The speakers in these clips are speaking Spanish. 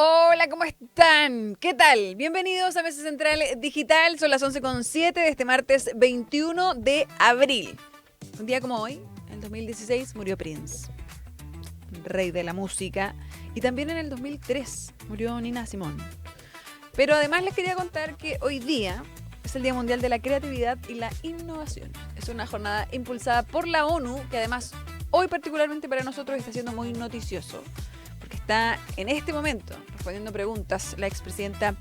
Hola, ¿cómo están? ¿Qué tal? Bienvenidos a Mesa Central Digital. Son las 11:07 de este martes 21 de abril. Un día como hoy, en 2016, murió Prince, rey de la música. Y también en el 2003 murió Nina Simone. Pero además les quería contar que hoy día es el Día Mundial de la Creatividad y la Innovación. Es una jornada impulsada por la ONU que además hoy particularmente para nosotros está siendo muy noticioso. Está en este momento respondiendo preguntas la expresidenta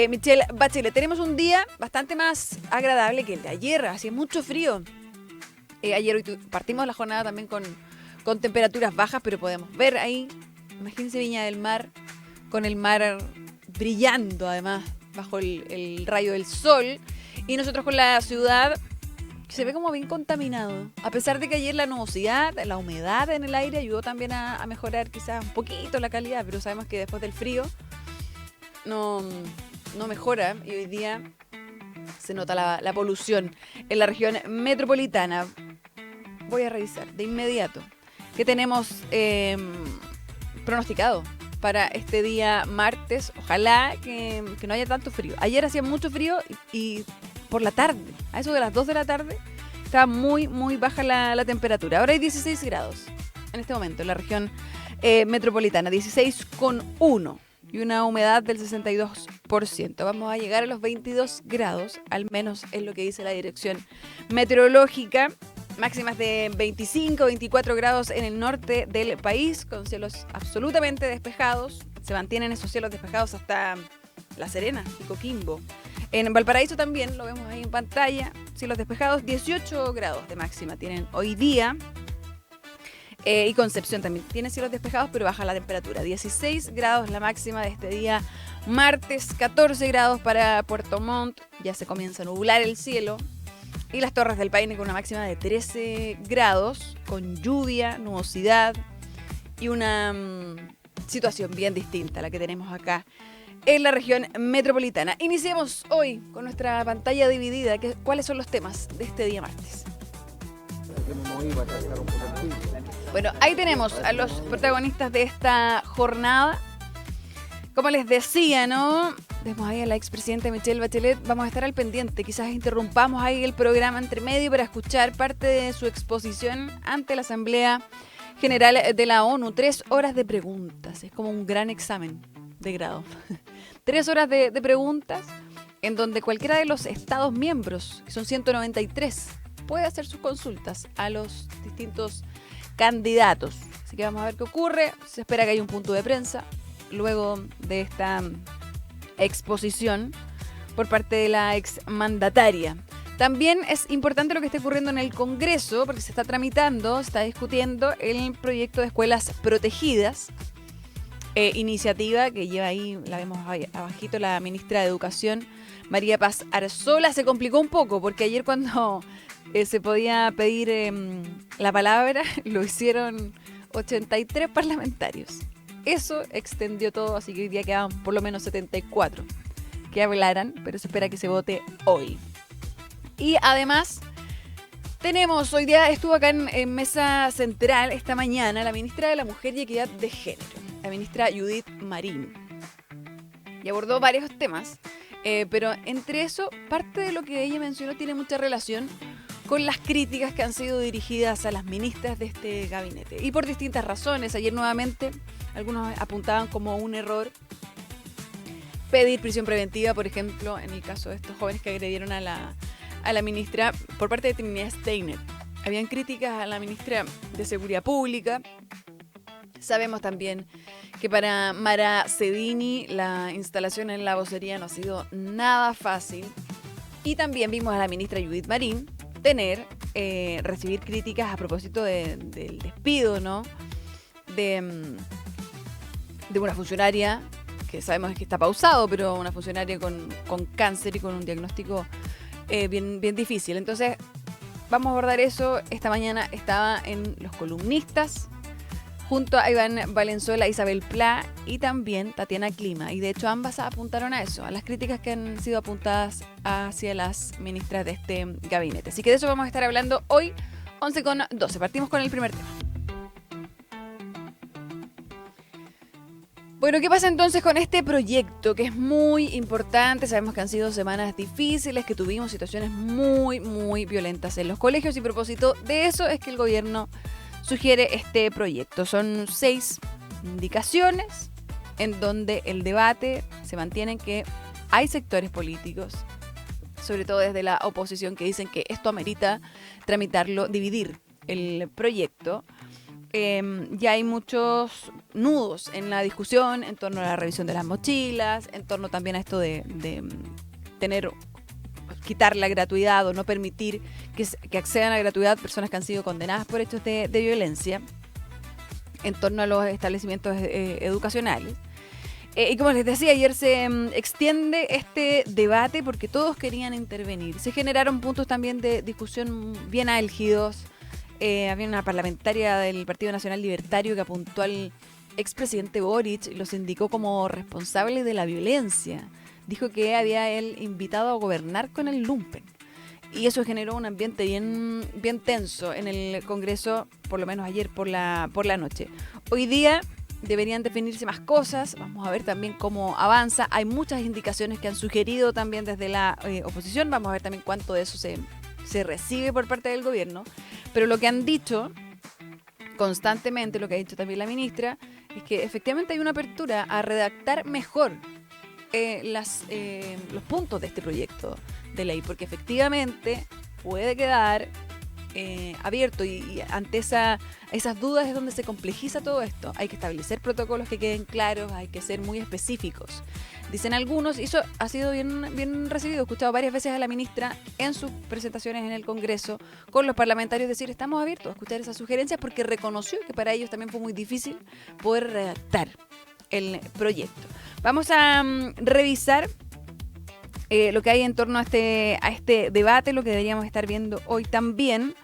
Michelle Bachelet. Tenemos un día bastante más agradable que el de ayer, hacía mucho frío. Ayer hoy partimos la jornada también con temperaturas bajas, pero podemos ver ahí, imagínense Viña del Mar, con el mar brillando además bajo el rayo del sol, y nosotros con la ciudad se ve como bien contaminado. A pesar de que ayer la nubosidad, la humedad en el aire ayudó también a mejorar quizás un poquito la calidad, pero sabemos que después del frío no mejora y hoy día se nota la polución en la región metropolitana. Voy a revisar de inmediato qué tenemos pronosticado para este día martes. Ojalá que no haya tanto frío. Ayer hacía mucho frío y por la tarde, a eso de las 2 de la tarde, estaba muy baja la temperatura. Ahora hay 16 grados en este momento en la región metropolitana, 16,1 y una humedad del 62%. Vamos a llegar a los 22 grados, al menos es lo que dice la dirección meteorológica. Máximas de 25, 24 grados en el norte del país, con cielos absolutamente despejados. Se mantienen esos cielos despejados hasta La Serena y Coquimbo. En Valparaíso también, lo vemos ahí en pantalla, cielos despejados, 18 grados de máxima tienen hoy día. Y Concepción también tiene cielos despejados, pero baja la temperatura. 16 grados la máxima de este día martes, 14 grados para Puerto Montt, ya se comienza a nublar el cielo. Y las Torres del Paine con una máxima de 13 grados, con lluvia, nubosidad y una situación bien distinta a la que tenemos acá en la región metropolitana. Iniciemos hoy con nuestra pantalla dividida. ¿Cuáles son los temas de este día martes? Bueno, ahí tenemos a los protagonistas de esta jornada. Como les decía, ¿no? Vemos ahí a la expresidenta Michelle Bachelet. Vamos a estar al pendiente. Quizás interrumpamos ahí el programa entre medio para escuchar parte de su exposición ante la Asamblea General de la ONU. 3 horas de preguntas. Es como un gran examen de grado. 3 horas de preguntas en donde cualquiera de los estados miembros, que son 193, puede hacer sus consultas a los distintos candidatos. Así que vamos a ver qué ocurre. Se espera que haya un punto de prensa luego de esta exposición por parte de la exmandataria. También es importante lo que está ocurriendo en el Congreso, porque se está tramitando, se está discutiendo el proyecto de escuelas protegidas, iniciativa que lleva ahí, la vemos ahí abajito, la ministra de Educación, María Paz Arzola. Se complicó un poco, porque ayer cuando se podía pedir la palabra, lo hicieron 83 parlamentarios. Eso extendió todo, así que hoy día quedaban por lo menos 74 que hablaran, pero se espera que se vote hoy. Y además, hoy día estuvo acá en Mesa Central esta mañana la ministra de la Mujer y Equidad de Género, la ministra Judith Marín, y abordó varios temas, pero entre eso, parte de lo que ella mencionó tiene mucha relación con las críticas que han sido dirigidas a las ministras de este gabinete. Y por distintas razones. Ayer nuevamente algunos apuntaban como un error pedir prisión preventiva, por ejemplo, en el caso de estos jóvenes que agredieron a la ministra por parte de Trinidad Steiner. Habían críticas a la ministra de Seguridad Pública. Sabemos también que para Mara Cedini la instalación en la vocería no ha sido nada fácil. Y también vimos a la ministra Judith Marín recibir críticas a propósito del despido, ¿no? De una funcionaria que sabemos que está pausado, pero una funcionaria con cáncer y con un diagnóstico bien difícil. Entonces, vamos a abordar eso. Esta mañana estaba en Los Columnistas, junto a Iván Valenzuela, Isabel Pla y también Tatiana Clima. Y de hecho ambas apuntaron a eso, a las críticas que han sido apuntadas hacia las ministras de este gabinete. Así que de eso vamos a estar hablando hoy, 11:12. Partimos con el primer tema. Bueno, ¿qué pasa entonces con este proyecto que es muy importante? Sabemos que han sido semanas difíciles, que tuvimos situaciones muy violentas en los colegios y a propósito de eso es que el gobierno sugiere este proyecto. Son 6 indicaciones en donde el debate se mantiene en que hay sectores políticos, sobre todo desde la oposición, que dicen que esto amerita tramitarlo, dividir el proyecto. Ya hay muchos nudos en la discusión en torno a la revisión de las mochilas, en torno también a esto de quitar la gratuidad o no permitir que accedan a la gratuidad personas que han sido condenadas por hechos de violencia, en torno a los establecimientos educacionales. Y como les decía, ayer se extiende este debate porque todos querían intervenir. Se generaron puntos también de discusión bien álgidos. Había una parlamentaria del Partido Nacional Libertario que apuntó al expresidente Boric y los indicó como responsable de la violencia. Dijo que había él invitado a gobernar con el lumpen. Y eso generó un ambiente bien tenso en el Congreso, por lo menos ayer por la noche. Hoy día deberían definirse más cosas. Vamos a ver también cómo avanza. Hay muchas indicaciones que han sugerido también desde la oposición. Vamos a ver también cuánto de eso se recibe por parte del gobierno. Pero lo que han dicho constantemente, lo que ha dicho también la ministra, es que efectivamente hay una apertura a redactar mejor los puntos de este proyecto de ley, porque efectivamente puede quedar abierto y ante esas dudas es donde se complejiza todo esto. Hay que establecer protocolos que queden claros, hay que ser muy específicos. Dicen algunos, y eso ha sido bien recibido. He escuchado varias veces a la ministra en sus presentaciones en el Congreso con los parlamentarios decir, estamos abiertos a escuchar esas sugerencias porque reconoció que para ellos también fue muy difícil poder redactar el proyecto. Vamos a revisar lo que hay en torno a este debate, lo que deberíamos estar viendo hoy también.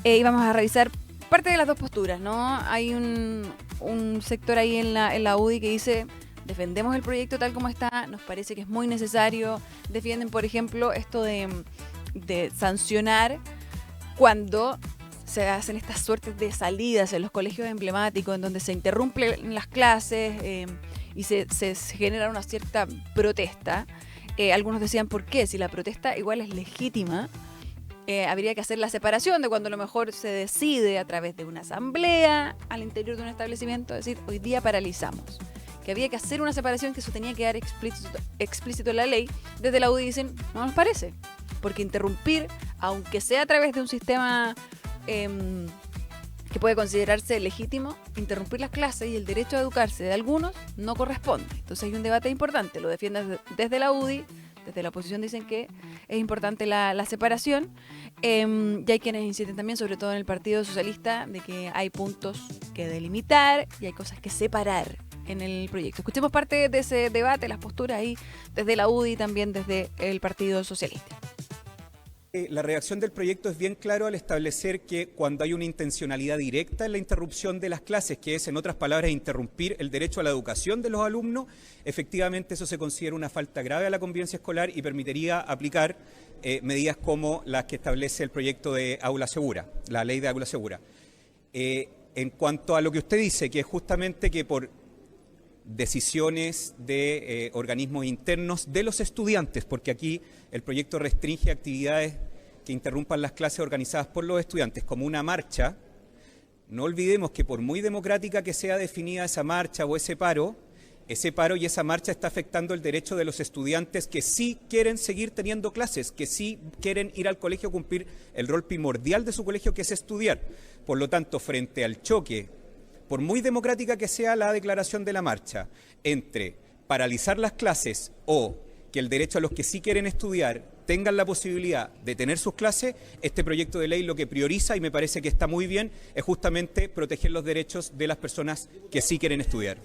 Y vamos a revisar parte de las dos posturas, ¿no? Hay un sector ahí en la UDI que dice, defendemos el proyecto tal como está, nos parece que es muy necesario. Defienden, por ejemplo, esto de sancionar cuando se hacen estas suertes de salidas en los colegios emblemáticos, en donde se interrumpen las clases y se genera una cierta protesta. Algunos decían, ¿por qué? Si la protesta igual es legítima, habría que hacer la separación de cuando a lo mejor se decide a través de una asamblea al interior de un establecimiento, decir, hoy día paralizamos. Que había que hacer una separación, que eso tenía que quedar explícito en la ley. Desde la UDI dicen, no nos parece, porque interrumpir, aunque sea a través de un sistema que puede considerarse legítimo, interrumpir las clases y el derecho a educarse de algunos no corresponde. Entonces hay un debate importante, lo defienden desde la UDI, desde la oposición dicen que es importante la separación, y hay quienes insisten también, sobre todo en el Partido Socialista, de que hay puntos que delimitar y hay cosas que separar en el proyecto. Escuchemos parte de ese debate, las posturas ahí desde la UDI y también desde el Partido Socialista. La redacción del proyecto es bien claro al establecer que cuando hay una intencionalidad directa en la interrupción de las clases, que es, en otras palabras, interrumpir el derecho a la educación de los alumnos, efectivamente eso se considera una falta grave a la convivencia escolar y permitiría aplicar medidas como las que establece el proyecto de Aula Segura, la ley de Aula Segura. En cuanto a lo que usted dice, que es justamente que por decisiones de organismos internos de los estudiantes, porque aquí el proyecto restringe actividades que interrumpan las clases organizadas por los estudiantes, como una marcha. No olvidemos que por muy democrática que sea definida esa marcha o ese paro y esa marcha está afectando el derecho de los estudiantes que sí quieren seguir teniendo clases, que sí quieren ir al colegio a cumplir el rol primordial de su colegio, que es estudiar. Por lo tanto, frente al choque, por muy democrática que sea la declaración de la marcha, entre paralizar las clases o que el derecho a los que sí quieren estudiar tengan la posibilidad de tener sus clases, este proyecto de ley lo que prioriza, y me parece que está muy bien, es justamente proteger los derechos de las personas que sí quieren estudiar.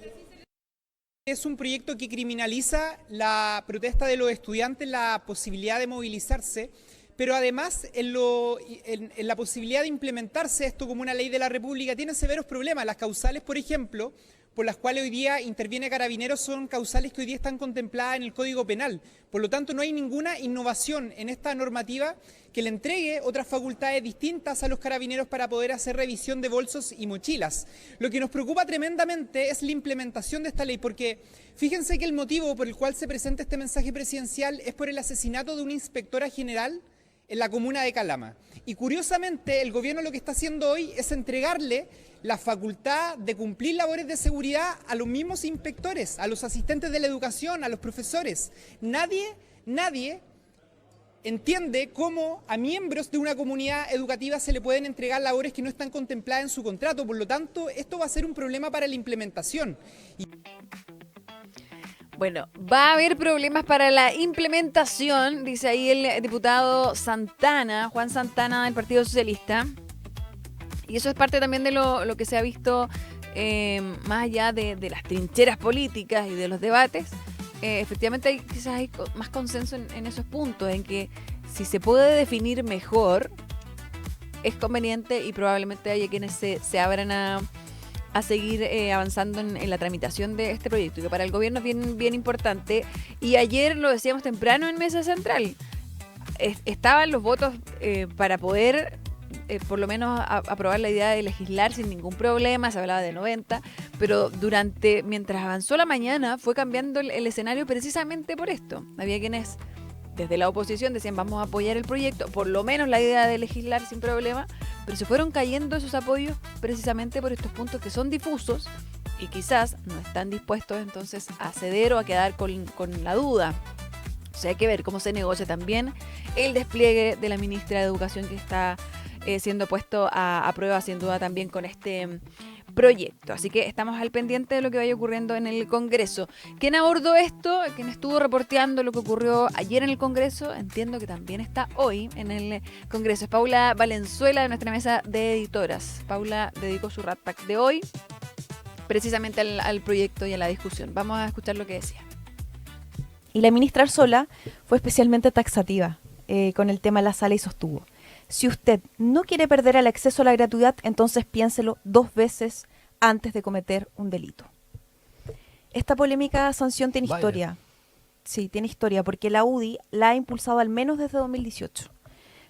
Es un proyecto que criminaliza la protesta de los estudiantes, la posibilidad de movilizarse, pero además en la posibilidad de implementarse esto como una ley de la República tiene severos problemas. Las causales, por ejemplo, por las cuales hoy día interviene Carabineros son causales que hoy día están contempladas en el Código Penal. Por lo tanto, no hay ninguna innovación en esta normativa que le entregue otras facultades distintas a los Carabineros para poder hacer revisión de bolsos y mochilas. Lo que nos preocupa tremendamente es la implementación de esta ley, porque fíjense que el motivo por el cual se presenta este mensaje presidencial es por el asesinato de una inspectora general en la comuna de Calama. Y curiosamente, el gobierno lo que está haciendo hoy es entregarle la facultad de cumplir labores de seguridad a los mismos inspectores, a los asistentes de la educación, a los profesores. Nadie entiende cómo a miembros de una comunidad educativa se le pueden entregar labores que no están contempladas en su contrato. Por lo tanto, esto va a ser un problema para la implementación. Bueno, va a haber problemas para la implementación, dice ahí el diputado Santana, Juan Santana del Partido Socialista. Y eso es parte también de lo que se ha visto más allá de las trincheras políticas y de los debates. Efectivamente quizás hay más consenso en esos puntos, en que si se puede definir mejor, es conveniente y probablemente haya quienes se abran a seguir avanzando en la tramitación de este proyecto, que para el gobierno es bien importante. Y ayer lo decíamos temprano en Mesa Central, estaban los votos para poder por lo menos aprobar la idea de legislar sin ningún problema. Se hablaba de 90, pero mientras avanzó la mañana fue cambiando el escenario precisamente por esto. Había quienes desde la oposición decían vamos a apoyar el proyecto, por lo menos la idea de legislar sin problema, pero se fueron cayendo esos apoyos precisamente por estos puntos que son difusos y quizás no están dispuestos entonces a ceder o a quedar con la duda. O sea, hay que ver cómo se negocia también el despliegue de la ministra de Educación, que está siendo puesto a prueba sin duda también con este proyecto. Así que estamos al pendiente de lo que vaya ocurriendo en el Congreso. ¿Quién abordó esto? ¿Quién estuvo reporteando lo que ocurrió ayer en el Congreso? Entiendo que también está hoy en el Congreso. Es Paula Valenzuela, de nuestra mesa de editoras. Paula dedicó su Rat Pack de hoy precisamente al proyecto y a la discusión. Vamos a escuchar lo que decía. Y la ministra Arzola fue especialmente taxativa con el tema de la sala y sostuvo: si usted no quiere perder el acceso a la gratuidad, entonces piénselo 2 veces antes de cometer un delito. Esta polémica sanción tiene historia. Sí, tiene historia, porque la UDI la ha impulsado al menos desde 2018.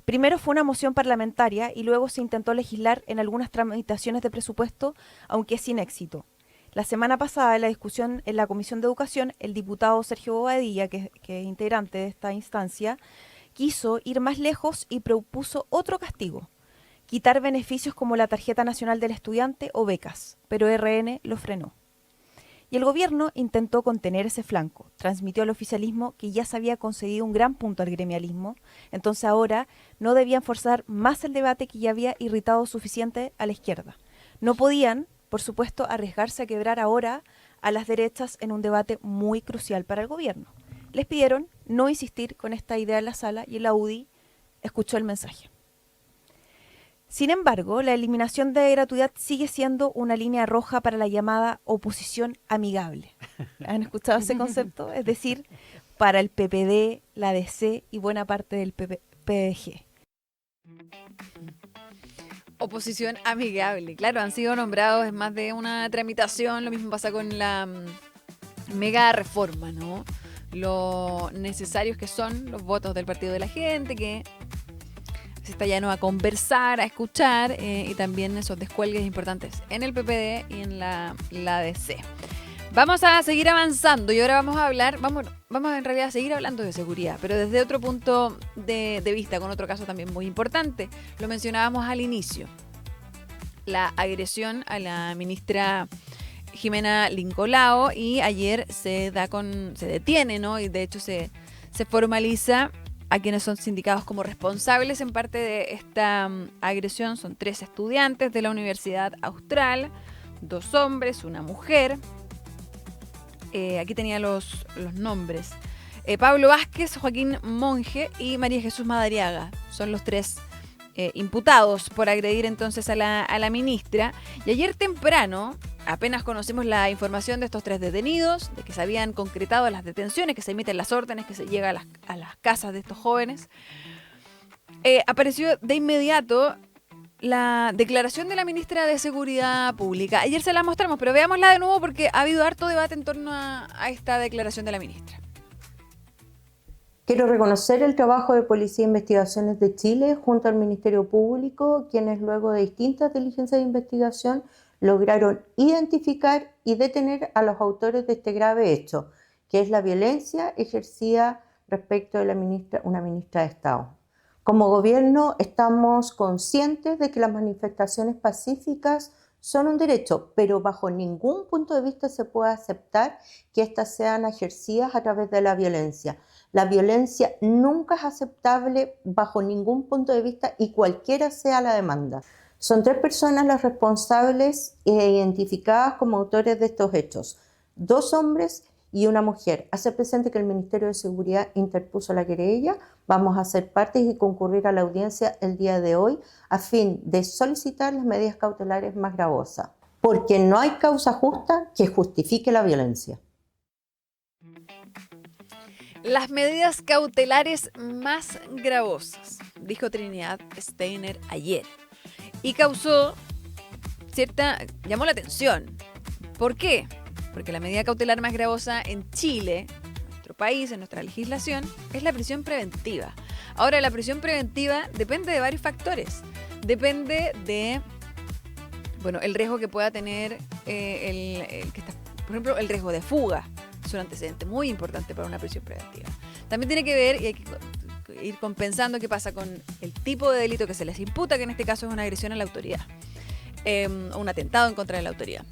Primero fue una moción parlamentaria y luego se intentó legislar en algunas tramitaciones de presupuesto, aunque sin éxito. La semana pasada, en la discusión en la Comisión de Educación, el diputado Sergio Bobadilla, que es integrante de esta instancia, quiso ir más lejos y propuso otro castigo: quitar beneficios como la Tarjeta Nacional del Estudiante o becas, pero RN lo frenó. Y el gobierno intentó contener ese flanco, transmitió al oficialismo que ya se había concedido un gran punto al gremialismo, entonces ahora no debían forzar más el debate que ya había irritado suficiente a la izquierda. No podían, por supuesto, arriesgarse a quebrar ahora a las derechas en un debate muy crucial para el gobierno. Les pidieron no insistir con esta idea en la sala y la UDI escuchó el mensaje. Sin embargo, la eliminación de gratuidad sigue siendo una línea roja para la llamada oposición amigable. ¿Han escuchado ese concepto? Es decir, para el PPD, la DC y buena parte del PDG. Oposición amigable. Claro, han sido nombrados en más de una tramitación. Lo mismo pasa con la mega reforma, ¿no? Lo necesarios que son los votos del Partido de la Gente, que se está llano a conversar, a escuchar, y también esos descuelgues importantes en el PPD y en la DC. Vamos a seguir avanzando y ahora vamos a hablar, vamos en realidad a seguir hablando de seguridad, pero desde otro punto de vista, con otro caso también muy importante. Lo mencionábamos al inicio, la agresión a la ministra Jimena Lincolao, y ayer se detiene, ¿no? Y de hecho se formaliza a quienes son sindicados como responsables en parte de esta agresión. Son 3 estudiantes de la Universidad Austral, 2 hombres, una mujer. Aquí tenía los nombres. Pablo Vázquez, Joaquín Monge y María Jesús Madariaga. Son los 3 imputados por agredir entonces a la ministra. Y ayer temprano, apenas conocimos la información de estos 3 detenidos, de que se habían concretado las detenciones, que se emiten las órdenes, que se llega a las casas de estos jóvenes, apareció de inmediato la declaración de la ministra de Seguridad Pública. Ayer se la mostramos, pero veámosla de nuevo porque ha habido harto debate en torno a esta declaración de la ministra. Quiero reconocer el trabajo de Policía e Investigaciones de Chile junto al Ministerio Público, quienes luego de distintas diligencias de investigación lograron identificar y detener a los autores de este grave hecho, que es la violencia ejercida respecto de una ministra de Estado. Como gobierno estamos conscientes de que las manifestaciones pacíficas son un derecho, pero bajo ningún punto de vista se puede aceptar que éstas sean ejercidas a través de la violencia. La violencia nunca es aceptable bajo ningún punto de vista y cualquiera sea la demanda. Son 3 personas las responsables identificadas como autores de estos hechos, 2 hombres y una mujer. Hace presente que el Ministerio de Seguridad interpuso la querella. Vamos a ser partes y concurrir a la audiencia el día de hoy a fin de solicitar las medidas cautelares más gravosas, porque no hay causa justa que justifique la violencia. Las medidas cautelares más gravosas, dijo Trinidad Steiner ayer. Y llamó la atención. ¿Por qué? Porque la medida cautelar más gravosa en Chile, en nuestro país, en nuestra legislación, es la prisión preventiva. Ahora, la prisión preventiva depende de varios factores. Depende de, el riesgo que pueda tener el que está, por ejemplo, el riesgo de fuga. Es un antecedente muy importante para una prisión preventiva. También tiene que ver, y hay que ir compensando qué pasa con el tipo de delito que se les imputa, que en este caso es una agresión a la autoridad, un atentado en contra de la autoridad.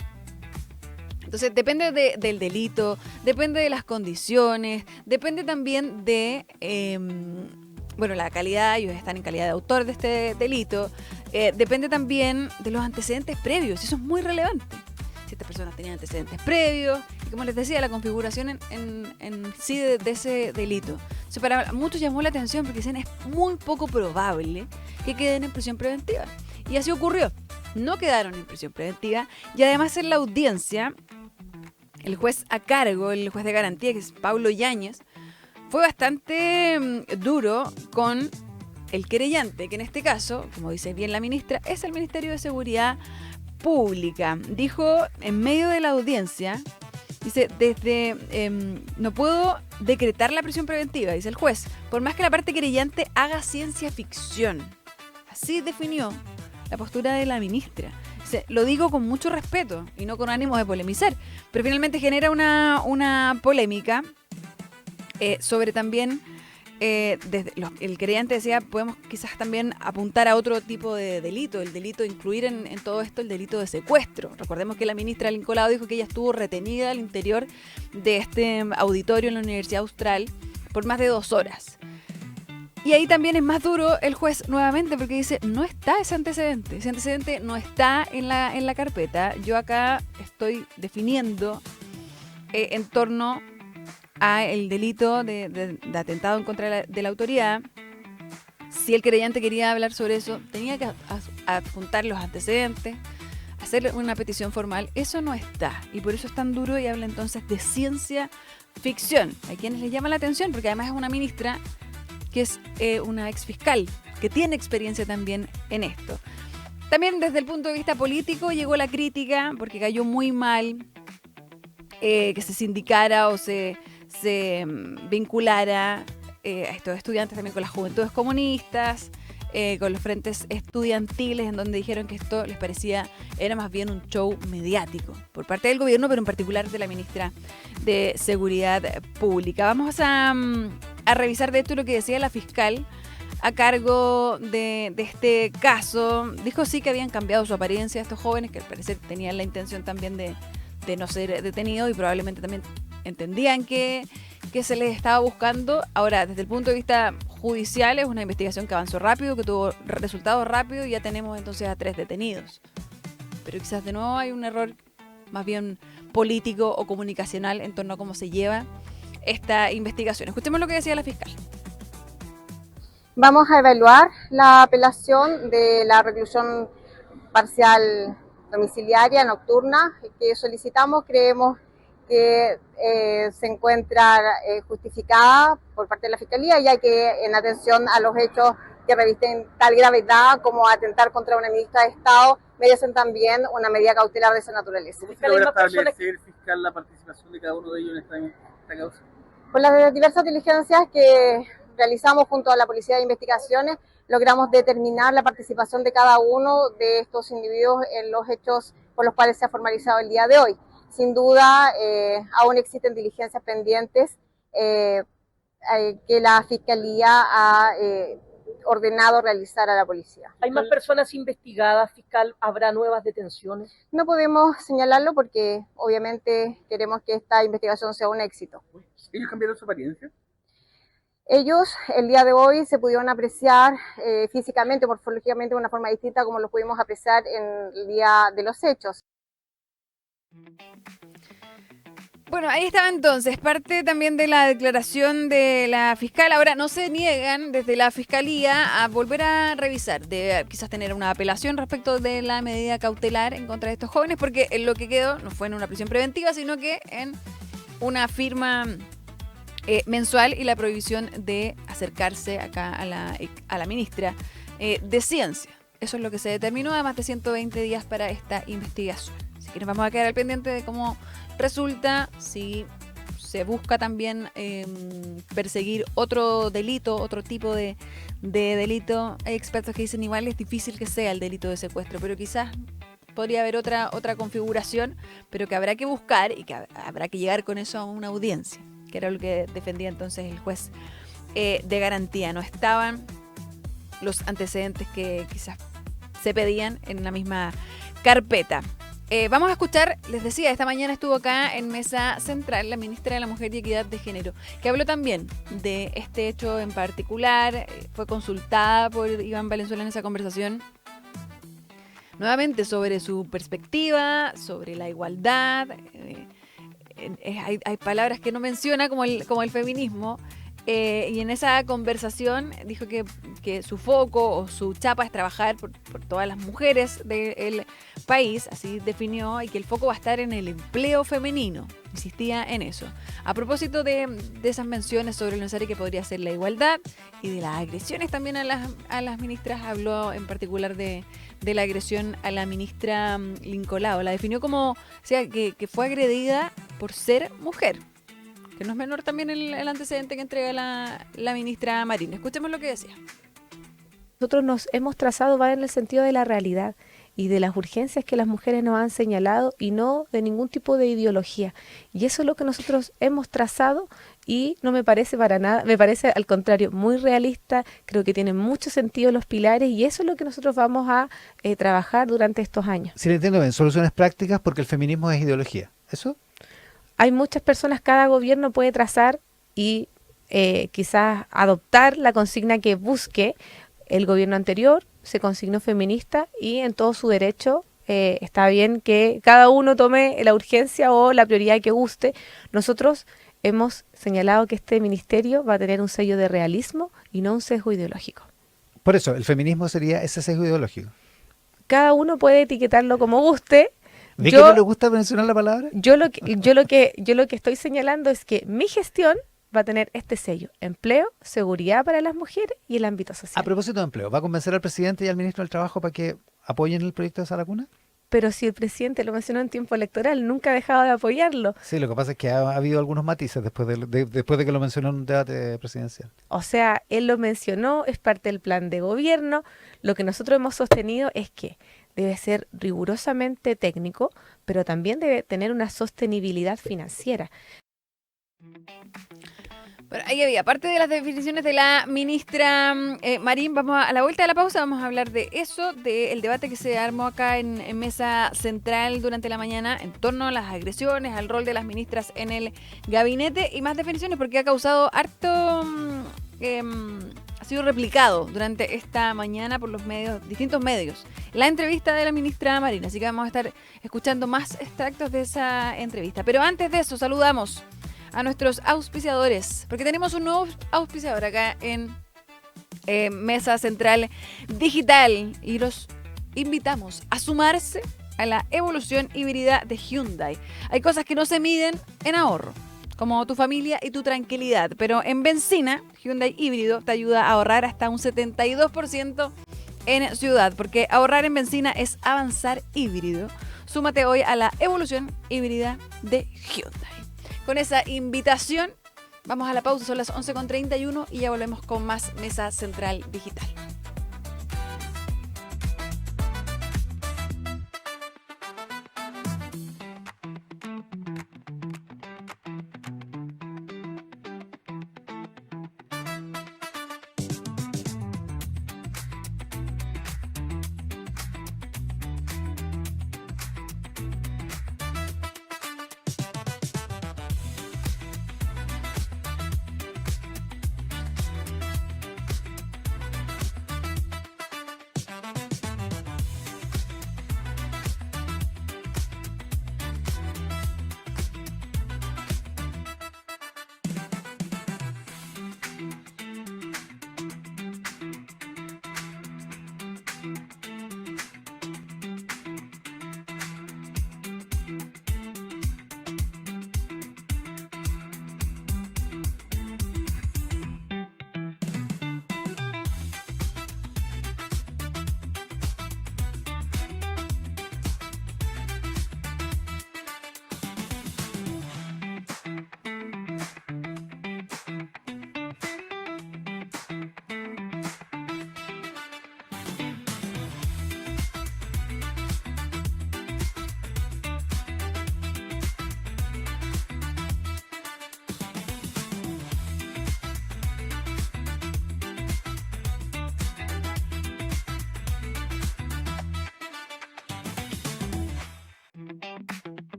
Entonces depende del delito, depende de las condiciones, depende también de la calidad, ellos están en calidad de autor de este delito, depende también de los antecedentes previos, y eso es muy relevante. Si estas personas tenían antecedentes previos, y como les decía, la configuración en sí de ese delito. Entonces, para muchos llamó la atención porque dicen es muy poco probable que queden en prisión preventiva. Y así ocurrió. No quedaron en prisión preventiva y además en la audiencia, el juez a cargo, el juez de garantía, que es Pablo Yáñez, fue bastante duro con el querellante, que en este caso, como dice bien la ministra, es el Ministerio de Seguridad Pública. Dijo en medio de la audiencia, dice, no puedo decretar la prisión preventiva, dice el juez, por más que la parte querellante haga ciencia ficción. Así definió la postura de la ministra. Dice, lo digo con mucho respeto y no con ánimo de polemizar, pero finalmente genera una polémica sobre también, el querellante decía, podemos quizás también apuntar a otro tipo de delito, el delito de incluir en todo esto el delito de secuestro. Recordemos que la ministra Lincolado dijo que ella estuvo retenida al interior de este auditorio en la Universidad Austral por más de 2 horas. Y ahí también es más duro el juez nuevamente porque dice, no está ese antecedente no está en la carpeta. Yo acá estoy definiendo en torno a el delito de atentado en contra de la autoridad. Si el querellante quería hablar sobre eso, tenía que adjuntar los antecedentes, hacer una petición formal. Eso no está y por eso es tan duro y habla entonces de ciencia ficción. Hay quienes les llama la atención porque además es una ministra que es una exfiscal, que tiene experiencia también en esto. También desde el punto de vista político llegó la crítica porque cayó muy mal que se sindicara o se vinculara a estos estudiantes también con las juventudes comunistas, con los frentes estudiantiles, en donde dijeron que esto les parecía, era más bien un show mediático por parte del gobierno, pero en particular de la ministra de Seguridad Pública. Vamos a revisar de esto lo que decía la fiscal a cargo de este caso. Dijo sí que habían cambiado su apariencia estos jóvenes, que al parecer tenían la intención también de no ser detenidos y probablemente también entendían que se les estaba buscando. Ahora, desde el punto de vista judicial, es una investigación que avanzó rápido, que tuvo resultados rápidos y ya tenemos entonces a 3 detenidos. Pero quizás de nuevo hay un error más bien político o comunicacional en torno a cómo se lleva esta investigación. Escuchemos lo que decía la fiscal. Vamos a evaluar la apelación de la reclusión parcial domiciliaria nocturna que solicitamos. Creemos que se encuentra justificada por parte de la Fiscalía, ya que en atención a los hechos que revisten tal gravedad como atentar contra una ministra de Estado merecen también una medida cautelar de esa naturaleza. ¿Cómo se logra establecer, fiscal, la participación de cada uno de ellos en esta causa? Con las diversas diligencias que realizamos junto a la Policía de Investigaciones, logramos determinar la participación de cada uno de estos individuos en los hechos por los cuales se ha formalizado el día de hoy. Sin duda, aún existen diligencias pendientes que la Fiscalía ha ordenado realizar a la policía. ¿Hay más personas investigadas, fiscal? ¿Habrá nuevas detenciones? No podemos señalarlo porque obviamente queremos que esta investigación sea un éxito. ¿Ellos cambiaron su apariencia? Ellos el día de hoy se pudieron apreciar físicamente, morfológicamente de una forma distinta como lo pudimos apreciar en el día de los hechos. Bueno, ahí estaba entonces, parte también de la declaración de la fiscal. Ahora, no se niegan desde la fiscalía a volver a revisar, de quizás tener una apelación respecto de la medida cautelar en contra de estos jóvenes, porque lo que quedó no fue en una prisión preventiva, sino que en una firma mensual y la prohibición de acercarse acá a la ministra de Ciencia. Eso es lo que se determinó, además de 120 días para esta investigación. Así que nos vamos a quedar al pendiente de cómo resulta, si se busca también perseguir otro delito, otro tipo de delito. Hay expertos que dicen igual es difícil que sea el delito de secuestro, pero quizás podría haber otra configuración, pero que habrá que buscar y que habrá que llegar con eso a una audiencia, que era lo que defendía entonces el juez de garantía. No estaban los antecedentes que quizás se pedían en la misma carpeta. Vamos a escuchar, les decía, esta mañana estuvo acá en Mesa Central la ministra de la Mujer y Equidad de Género, que habló también de este hecho en particular. Fue consultada por Iván Valenzuela en esa conversación, nuevamente sobre su perspectiva, sobre la igualdad. Hay palabras que no menciona, como el feminismo. Y en esa conversación dijo que su foco o su chapa es trabajar por todas las mujeres del país, así definió, y que el foco va a estar en el empleo femenino. Insistía en eso. A propósito de esas menciones sobre lo necesario que podría ser la igualdad y de las agresiones también a las ministras, habló en particular de la agresión a la ministra Lincolao. La definió como, o sea, que fue agredida por ser mujer. Que no es menor también el antecedente que entrega la ministra Marín. Escuchemos lo que decía. Nosotros nos hemos trazado va en el sentido de la realidad y de las urgencias que las mujeres nos han señalado y no de ningún tipo de ideología. Y eso es lo que nosotros hemos trazado y no me parece para nada, me parece al contrario muy realista, creo que tienen mucho sentido los pilares y eso es lo que nosotros vamos a trabajar durante estos años. Si le entiendo bien, soluciones prácticas porque el feminismo es ideología. ¿Eso? Hay muchas personas, cada gobierno puede trazar y quizás adoptar la consigna que busque. El gobierno anterior se consignó feminista y en todo su derecho está bien que cada uno tome la urgencia o la prioridad que guste. Nosotros hemos señalado que este ministerio va a tener un sello de realismo y no un sesgo ideológico. Por eso, el feminismo sería ese sesgo ideológico. Cada uno puede etiquetarlo como guste. ¿De qué no le gusta mencionar la palabra? Yo lo que estoy señalando es que mi gestión va a tener este sello: empleo, seguridad para las mujeres y el ámbito social. A propósito de empleo, ¿va a convencer al presidente y al ministro del Trabajo para que apoyen el proyecto de Sala Cuna? Pero si el presidente lo mencionó en tiempo electoral, nunca ha dejado de apoyarlo. Sí, lo que pasa es que ha habido algunos matices después de que lo mencionó en un debate presidencial. O sea, él lo mencionó, es parte del plan de gobierno. Lo que nosotros hemos sostenido es que debe ser rigurosamente técnico, pero también debe tener una sostenibilidad financiera. Bueno, ahí había, aparte de las definiciones de la ministra Marín, vamos a la vuelta de la pausa, vamos a hablar de eso, del debate que se armó acá en Mesa Central durante la mañana en torno a las agresiones, al rol de las ministras en el gabinete y más definiciones porque ha causado harto... ha sido replicado durante esta mañana por los medios, distintos medios, la entrevista de la ministra Marín, así que vamos a estar escuchando más extractos de esa entrevista. Pero antes de eso, saludamos a nuestros auspiciadores, porque tenemos un nuevo auspiciador acá en Mesa Central Digital y los invitamos a sumarse a la evolución híbrida de Hyundai. Hay cosas que no se miden en ahorro. como tu familia y tu tranquilidad. Pero en benzina, Hyundai híbrido te ayuda a ahorrar hasta un 72% en ciudad, porque ahorrar en benzina es avanzar híbrido. Súmate hoy a la evolución híbrida de Hyundai. Con esa invitación, vamos a la pausa, son las 11:31 y ya volvemos con más Mesa Central Digital.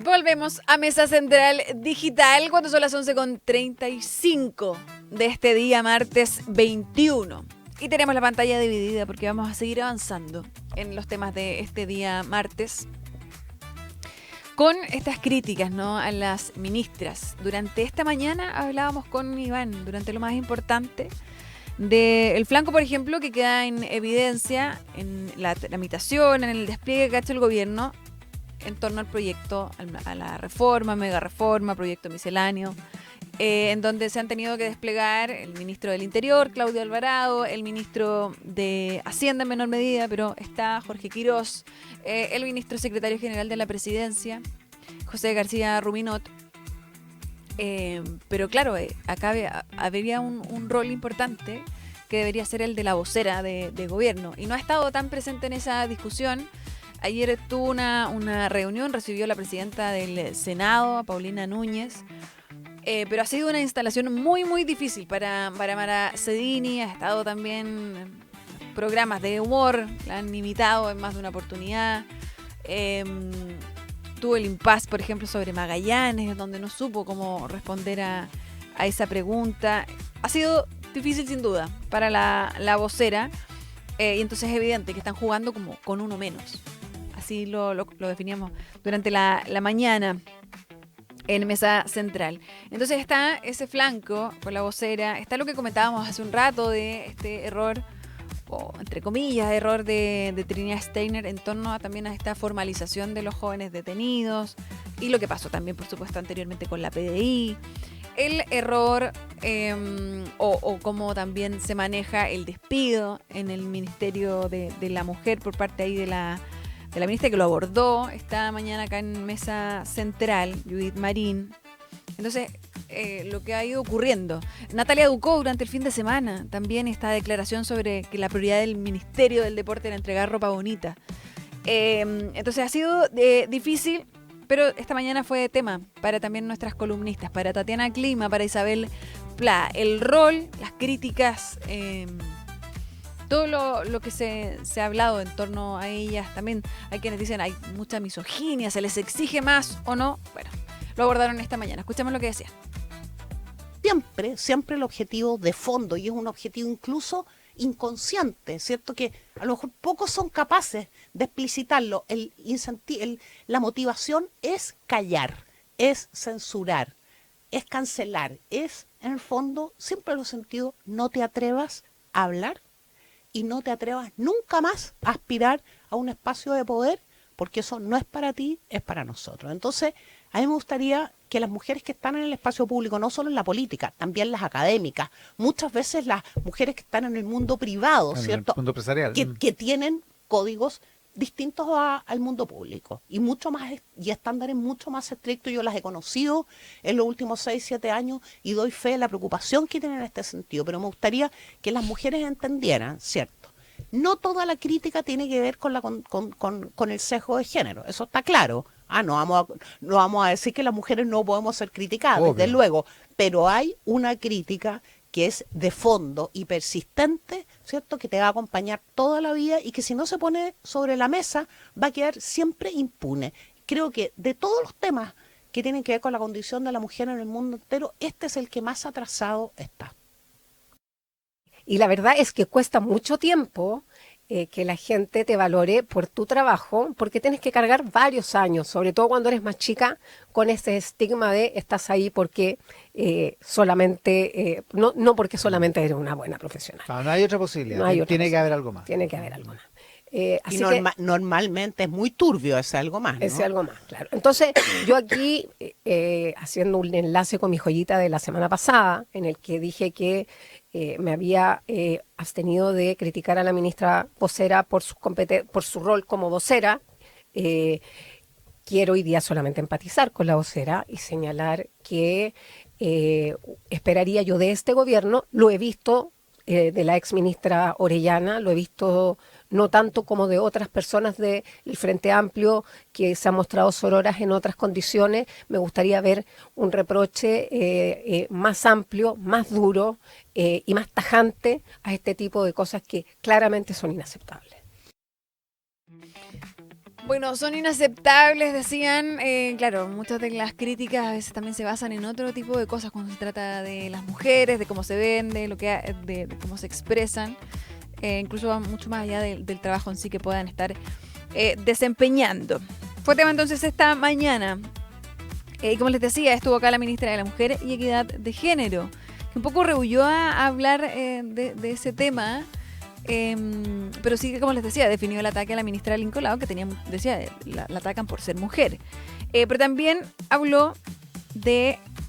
Volvemos a Mesa Central Digital cuando son las 11:35 de este día martes 21. Y tenemos la pantalla dividida porque vamos a seguir avanzando en los temas de este día martes con estas críticas, ¿no?, a las ministras. Durante esta mañana hablábamos con Iván, durante lo más importante, del flanco, por ejemplo, que queda en evidencia en la tramitación, en el despliegue que ha hecho el gobierno en torno al proyecto, a la reforma, mega reforma, proyecto misceláneo, en donde se han tenido que desplegar el ministro del Interior, Claudio Alvarado, el ministro de Hacienda en menor medida, pero está Jorge Quirós, el ministro secretario general de la Presidencia, José García Ruminot. Pero claro, acá habría un rol importante que debería ser el de la vocera de gobierno, y no ha estado tan presente en esa discusión. Ayer tuvo una reunión, recibió la presidenta del Senado, Paulina Núñez, pero ha sido una instalación muy, muy difícil para Mara Cedini. Ha estado también en programas de humor, la han imitado en más de una oportunidad. Tuvo el impasse, por ejemplo, sobre Magallanes, donde no supo cómo responder a esa pregunta. Ha sido difícil, sin duda, para la vocera, y entonces es evidente que están jugando como con uno menos. Así lo definíamos durante la mañana en Mesa Central. Entonces está ese flanco con la vocera, está lo que comentábamos hace un rato de este error, o entre comillas, error de Trinidad Steiner en torno también a esta formalización de los jóvenes detenidos, y lo que pasó también, por supuesto, anteriormente con la PDI. el error o cómo también se maneja el despido en el Ministerio de la Mujer por parte ahí de la ministra que lo abordó esta mañana acá en Mesa Central, Judith Marín. Entonces, lo que ha ido ocurriendo. Natalia Ducó durante el fin de semana también esta declaración sobre que la prioridad del Ministerio del Deporte era entregar ropa bonita. Entonces ha sido difícil, pero esta mañana fue tema para también nuestras columnistas, para Tatiana Clima, para Isabel Pla. El rol, las críticas, todo lo que se ha hablado en torno a ellas. También hay quienes dicen hay mucha misoginia, se les exige más o no. Bueno, lo abordaron esta mañana. Escuchemos lo que decían. Siempre el objetivo de fondo, y es un objetivo incluso inconsciente, ¿cierto? Que a lo mejor pocos son capaces de explicitarlo. La motivación es callar, es censurar, es cancelar, es, en el fondo, siempre lo he sentido, no te atrevas a hablar y no te atrevas nunca más a aspirar a un espacio de poder, porque eso no es para ti, es para nosotros. Entonces, a mí me gustaría que las mujeres que están en el espacio público, no solo en la política, también las académicas, muchas veces las mujeres que están en el mundo privado, ¿cierto? En el mundo empresarial. Que tienen códigos distintos al mundo público y mucho más y estándares mucho más estrictos. Yo las he conocido en los últimos 6, 7 años y doy fe de la preocupación que tienen en este sentido, pero me gustaría que las mujeres entendieran, ¿cierto? No toda la crítica tiene que ver con el sesgo de género, eso está claro. No vamos a decir que las mujeres no podemos ser criticadas, Obvio. desde luego, pero hay una crítica que es de fondo y persistente, ¿cierto? Que te va a acompañar toda la vida y que si no se pone sobre la mesa va a quedar siempre impune. Creo que de todos los temas que tienen que ver con la condición de la mujer en el mundo entero, este es el que más atrasado está. Y la verdad es que cuesta mucho tiempo que la gente te valore por tu trabajo, porque tienes que cargar varios años, sobre todo cuando eres más chica, con ese estigma de estás ahí porque no porque solamente eres una buena profesional. No hay otra posibilidad, No hay otra tiene que haber algo más. Tiene que haber algo más. Y normalmente es muy turbio ese algo más, ¿no? Ese algo más, claro. Entonces, yo aquí, haciendo un enlace con mi joyita de la semana pasada, en el que dije que me había abstenido de criticar a la ministra vocera por su rol como vocera, quiero hoy día solamente empatizar con la vocera y señalar que esperaría yo de este gobierno, lo he visto de la ex ministra Orellana, lo he visto no tanto como de otras personas del Frente Amplio que se han mostrado sororas en otras condiciones. Me gustaría ver un reproche más amplio, más duro y más tajante a este tipo de cosas que claramente son inaceptables. Bueno, son inaceptables, decían. Claro, muchas de las críticas a veces también se basan en otro tipo de cosas cuando se trata de las mujeres, de cómo se ven, de cómo se expresan. Incluso va mucho más allá del trabajo en sí que puedan estar desempeñando. Fue tema entonces esta mañana. Y como les decía, estuvo acá la ministra de la Mujer y Equidad de Género, que un poco rehuyó a hablar de ese tema. Pero sí, como les decía, definió el ataque a la ministra Lincoln Lao, que decía, la atacan por ser mujer. Pero también habló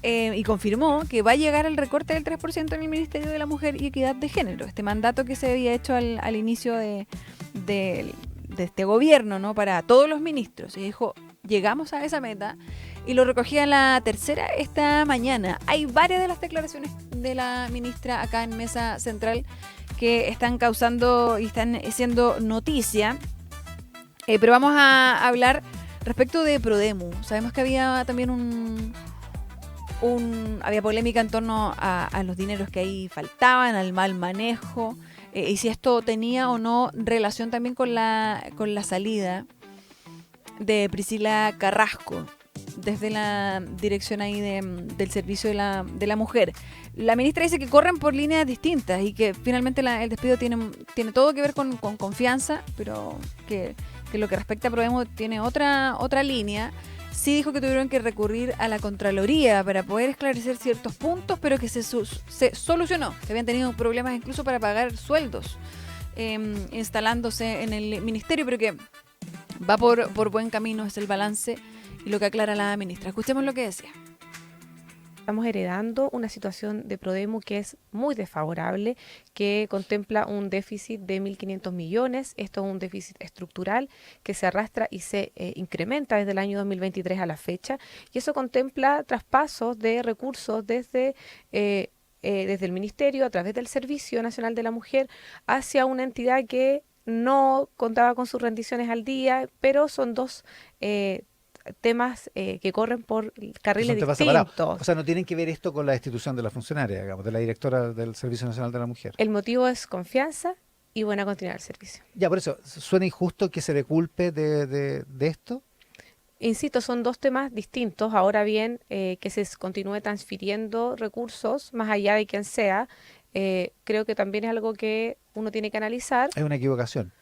y confirmó que va a llegar el recorte del 3% en el Ministerio de la Mujer y Equidad de Género. Este mandato que se había hecho al inicio de este gobierno, ¿no? Para todos los ministros. Y dijo, llegamos a esa meta. Y lo recogía en la tercera esta mañana. Hay varias de las declaraciones de la ministra acá en Mesa Central que están causando y están siendo noticia. Pero vamos a hablar respecto de Prodemu. Sabemos que había también había polémica en torno a los dineros que ahí faltaban, al mal manejo, y si esto tenía o no relación también con la salida de Priscila Carrasco desde la dirección ahí del servicio de la mujer. La ministra dice que corren por líneas distintas y que finalmente el despido tiene todo que ver con confianza, pero que lo que respecta a Prodemu tiene otra línea. Sí dijo que tuvieron que recurrir a la Contraloría para poder esclarecer ciertos puntos, pero que se solucionó, que habían tenido problemas incluso para pagar sueldos instalándose en el ministerio, pero que va por buen camino, es el balance y lo que aclara la ministra. Escuchemos lo que decía. estamos heredando una situación de Prodemu que es muy desfavorable, que contempla un déficit de 1.500 millones. Esto es un déficit estructural que se arrastra y se incrementa desde el año 2023 a la fecha, y eso contempla traspasos de recursos desde el Ministerio, a través del Servicio Nacional de la Mujer, hacia una entidad que no contaba con sus rendiciones al día, pero son dos temas que corren por carriles distintos. O sea, no tienen que ver esto con la destitución de la funcionaria, digamos, de la directora del Servicio Nacional de la Mujer. El motivo es confianza y buena continuidad del servicio. Ya, por eso, ¿suena injusto que se le culpe de esto? Insisto, son dos temas distintos. Ahora bien, que se continúe transfiriendo recursos, más allá de quien sea, creo que también es algo que uno tiene que analizar. Es una equivocación.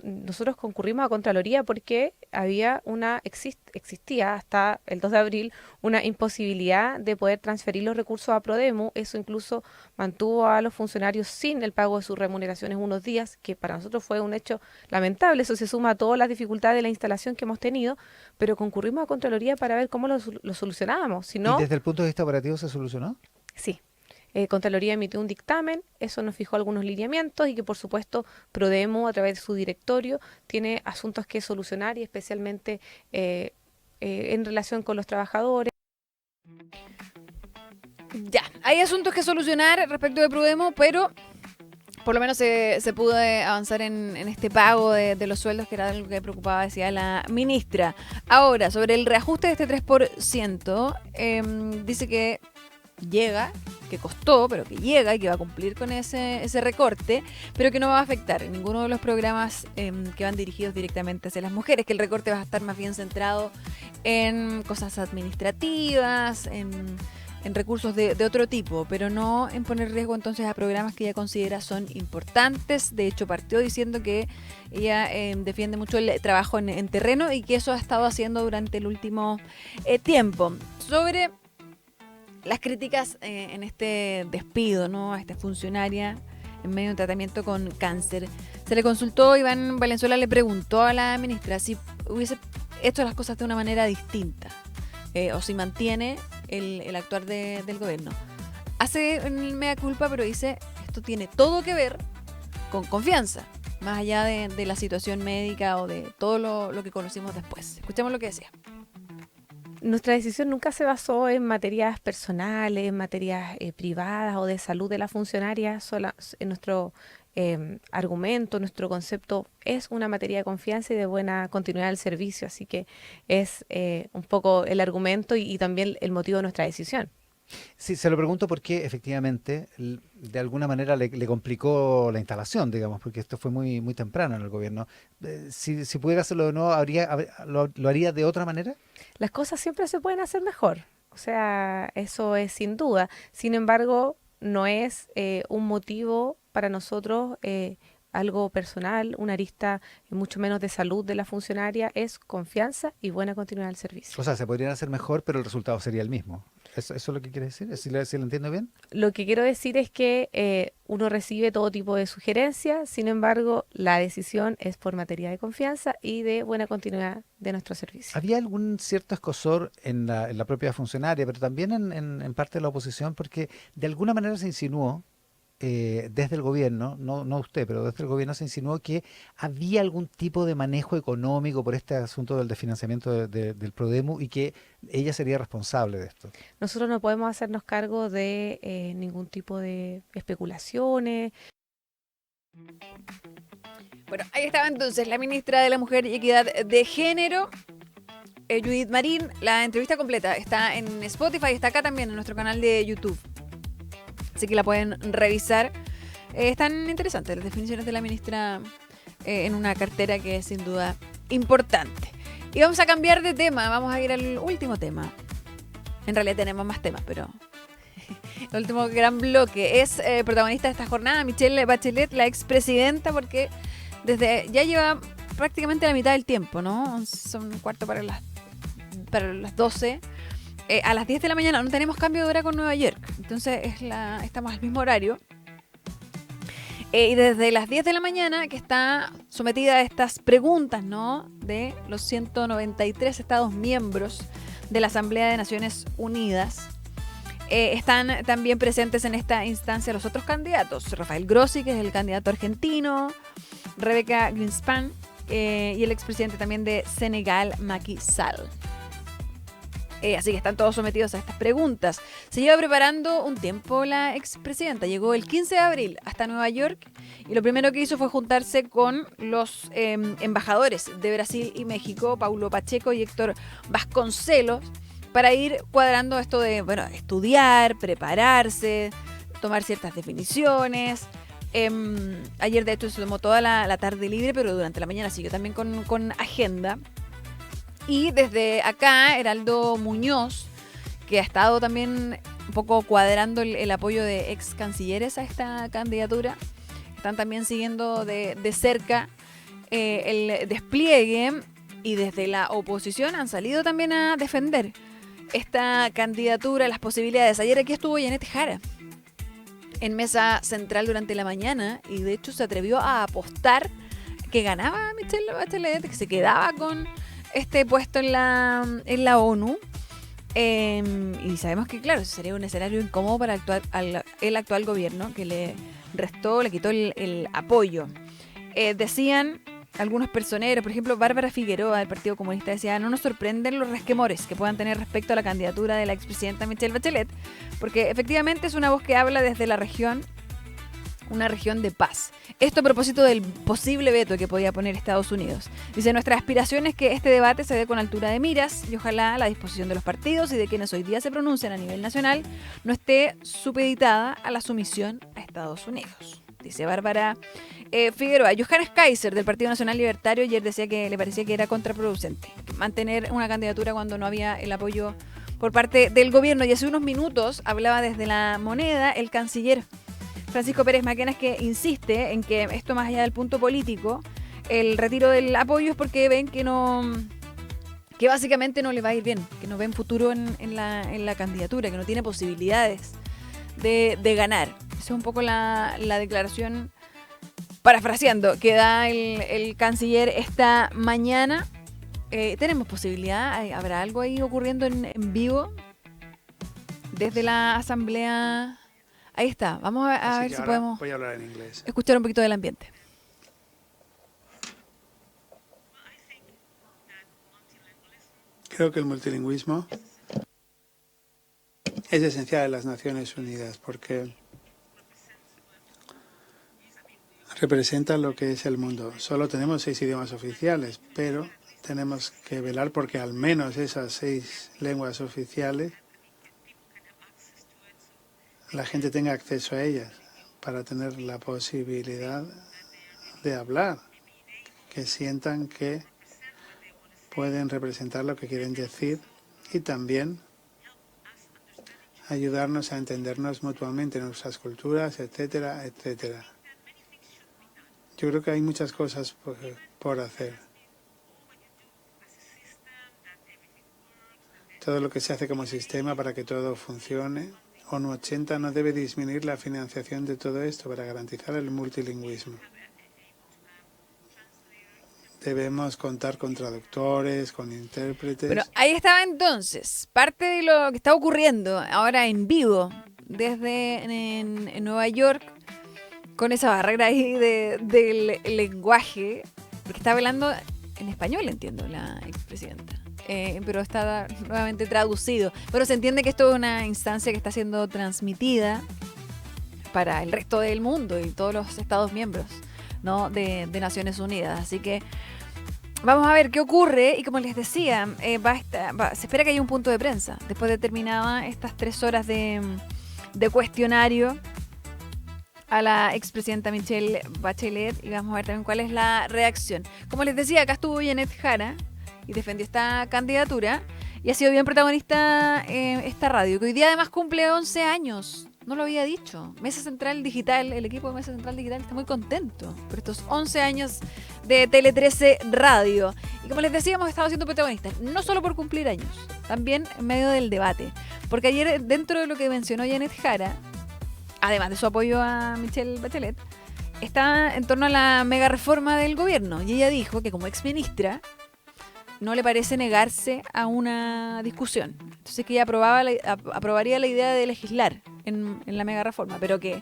Nosotros concurrimos a Contraloría porque había existía hasta el 2 de abril una imposibilidad de poder transferir los recursos a Prodemu. Eso incluso mantuvo a los funcionarios sin el pago de sus remuneraciones unos días, que para nosotros fue un hecho lamentable. Eso se suma a todas las dificultades de la instalación que hemos tenido, pero concurrimos a Contraloría para ver cómo lo solucionábamos. Si no, ¿y desde el punto de vista operativo se solucionó? Sí. Contraloría emitió un dictamen, eso nos fijó algunos lineamientos y que por supuesto Prodemu a través de su directorio tiene asuntos que solucionar, y especialmente en relación con los trabajadores. Ya, hay asuntos que solucionar respecto de Prodemu, pero por lo menos se pudo avanzar en este pago de los sueldos, que era algo que preocupaba, decía la ministra. Ahora, sobre el reajuste de este 3%, dice que llega, que costó, pero que llega y que va a cumplir con ese recorte, pero que no va a afectar en ninguno de los programas que van dirigidos directamente hacia las mujeres, que el recorte va a estar más bien centrado en cosas administrativas, en recursos de otro tipo, pero no en poner riesgo entonces a programas que ella considera son importantes. De hecho, partió diciendo que ella defiende mucho el trabajo en terreno y que eso ha estado haciendo durante el último tiempo. Sobre las críticas en este despido, ¿no?, a esta funcionaria en medio de un tratamiento con cáncer. Se le consultó, Iván Valenzuela le preguntó a la ministra si hubiese hecho las cosas de una manera distinta, o si mantiene el actuar del gobierno. Hace el mea culpa, pero dice, esto tiene todo que ver con confianza, más allá de la situación médica o de todo lo que conocimos después. Escuchemos lo que decía. Nuestra decisión nunca se basó en materias personales, en materias privadas o de salud de la funcionaria. En nuestro argumento, nuestro concepto es una materia de confianza y de buena continuidad del servicio. Así que es un poco el argumento y también el motivo de nuestra decisión. Sí, se lo pregunto porque efectivamente de alguna manera le complicó la instalación, digamos, porque esto fue muy, muy temprano en el gobierno. Si pudiera hacerlo de nuevo, ¿lo haría de otra manera? Las cosas siempre se pueden hacer mejor, o sea, eso es sin duda. Sin embargo, no es un motivo para nosotros algo personal, una arista mucho menos de salud de la funcionaria, es confianza y buena continuidad del servicio. O sea, se podrían hacer mejor, pero el resultado sería el mismo. ¿Eso es lo que quiere decir? ¿Si lo entiendo bien? Lo que quiero decir es que uno recibe todo tipo de sugerencias, sin embargo, la decisión es por materia de confianza y de buena continuidad de nuestro servicio. ¿Había algún cierto escozor en la propia funcionaria, pero también en parte de la oposición? Porque de alguna manera se insinuó, desde el gobierno, no usted, pero desde el gobierno se insinuó que había algún tipo de manejo económico por este asunto del desfinanciamiento del Prodemu y que ella sería responsable de esto. Nosotros no podemos hacernos cargo de ningún tipo de especulaciones. Bueno, ahí estaba entonces la ministra de la Mujer y Equidad de Género, Judith Marín. La entrevista completa está en Spotify, está acá también en nuestro canal de YouTube. Así que la pueden revisar. Están interesantes las definiciones de la ministra en una cartera que es sin duda importante. Y vamos a cambiar de tema, vamos a ir al último tema. En realidad tenemos más temas, pero el último gran bloque es protagonista de esta jornada, Michelle Bachelet, la expresidenta, porque ya lleva prácticamente la mitad del tiempo, ¿no? Son un cuarto para las 12. A las 10 de la mañana no tenemos cambio de hora con Nueva York, entonces estamos al mismo horario. Y desde las 10 de la mañana que está sometida a estas preguntas, ¿no?, de los 193 estados miembros de la Asamblea de Naciones Unidas. Están también presentes en esta instancia los otros candidatos. Rafael Grossi, que es el candidato argentino, Rebeca Greenspan y el expresidente también de Senegal, Macky Sall. Así que están todos sometidos a estas preguntas. Se lleva preparando un tiempo la expresidenta. Llegó el 15 de abril hasta Nueva York y lo primero que hizo fue juntarse con los embajadores de Brasil y México, Paulo Pacheco y Héctor Vasconcelos, para ir cuadrando esto de, bueno, estudiar, prepararse, tomar ciertas definiciones. Ayer, de hecho, se tomó toda la tarde libre, pero durante la mañana siguió también con agenda. Y desde acá, Heraldo Muñoz, que ha estado también un poco cuadrando el apoyo de ex cancilleres a esta candidatura, están también siguiendo de cerca el despliegue, y desde la oposición han salido también a defender esta candidatura, las posibilidades. Ayer aquí estuvo Janet Jara en mesa central durante la mañana y de hecho se atrevió a apostar que ganaba Michelle Bachelet, que se quedaba con este puesto en la ONU. Y sabemos que, claro, sería un escenario incómodo para el actual gobierno, que le quitó el apoyo. Decían algunos personeros, por ejemplo, Bárbara Figueroa del Partido Comunista decía: no nos sorprenden los resquemores que puedan tener respecto a la candidatura de la expresidenta Michelle Bachelet, porque efectivamente es una voz que habla desde la región, una región de paz. Esto a propósito del posible veto que podía poner Estados Unidos. Dice: nuestra aspiración es que este debate se dé con altura de miras y ojalá la disposición de los partidos y de quienes hoy día se pronuncian a nivel nacional no esté supeditada a la sumisión a Estados Unidos. Dice Bárbara Figueroa. Johannes Kaiser del Partido Nacional Libertario ayer decía que le parecía que era contraproducente mantener una candidatura cuando no había el apoyo por parte del gobierno. Y hace unos minutos hablaba desde La Moneda el canciller Francisco Pérez Maquenas, que insiste en que esto, más allá del punto político, el retiro del apoyo es porque ven que básicamente no le va a ir bien, que no ven futuro en la candidatura, que no tiene posibilidades de ganar. Esa es un poco la declaración, parafraseando, que da el canciller esta mañana. ¿Tenemos posibilidad? ¿Habrá algo ahí ocurriendo en vivo desde la asamblea? Ahí está. Vamos a ver si podemos voy a hablar en inglés. Escuchar un poquito del ambiente. Creo que el multilingüismo es esencial en las Naciones Unidas porque representa lo que es el mundo. Solo tenemos 6 idiomas oficiales, pero tenemos que velar porque al menos esas 6 lenguas oficiales la gente tenga acceso a ellas para tener la posibilidad de hablar, que sientan que pueden representar lo que quieren decir y también ayudarnos a entendernos mutuamente en nuestras culturas, etcétera, etcétera. Yo creo que hay muchas cosas por hacer. Todo lo que se hace como sistema para que todo funcione. ONU 80 no debe disminuir la financiación de todo esto para garantizar el multilingüismo. Debemos contar con traductores, con intérpretes. Pero ahí estaba entonces parte de lo que está ocurriendo ahora en vivo desde en Nueva York, con esa barrera ahí del lenguaje, porque está hablando en español, entiendo, la expresidenta. Pero está nuevamente traducido. Pero se entiende que esto es una instancia que está siendo transmitida para el resto del mundo y todos los Estados miembros, ¿no?, de Naciones Unidas. Así que vamos a ver qué ocurre. Y como les decía, se espera que haya un punto de prensa después de terminadas estas 3 horas de cuestionario a la expresidenta Michelle Bachelet, y vamos a ver también cuál es la reacción. Como les decía, acá estuvo Janet Jara y defendió esta candidatura y ha sido bien protagonista esta radio, que hoy día además cumple 11 años. No lo había dicho. Mesa Central Digital, el equipo de Mesa Central Digital está muy contento por estos 11 años de Tele 13 Radio. Y como les decía, hemos estado siendo protagonistas, no solo por cumplir años, también en medio del debate. Porque ayer, dentro de lo que mencionó Janet Jara, además de su apoyo a Michelle Bachelet, está en torno a la mega reforma del gobierno. Y ella dijo que como exministra no le parece negarse a una discusión. Entonces que ella aprobaría la idea de legislar en la mega reforma, pero que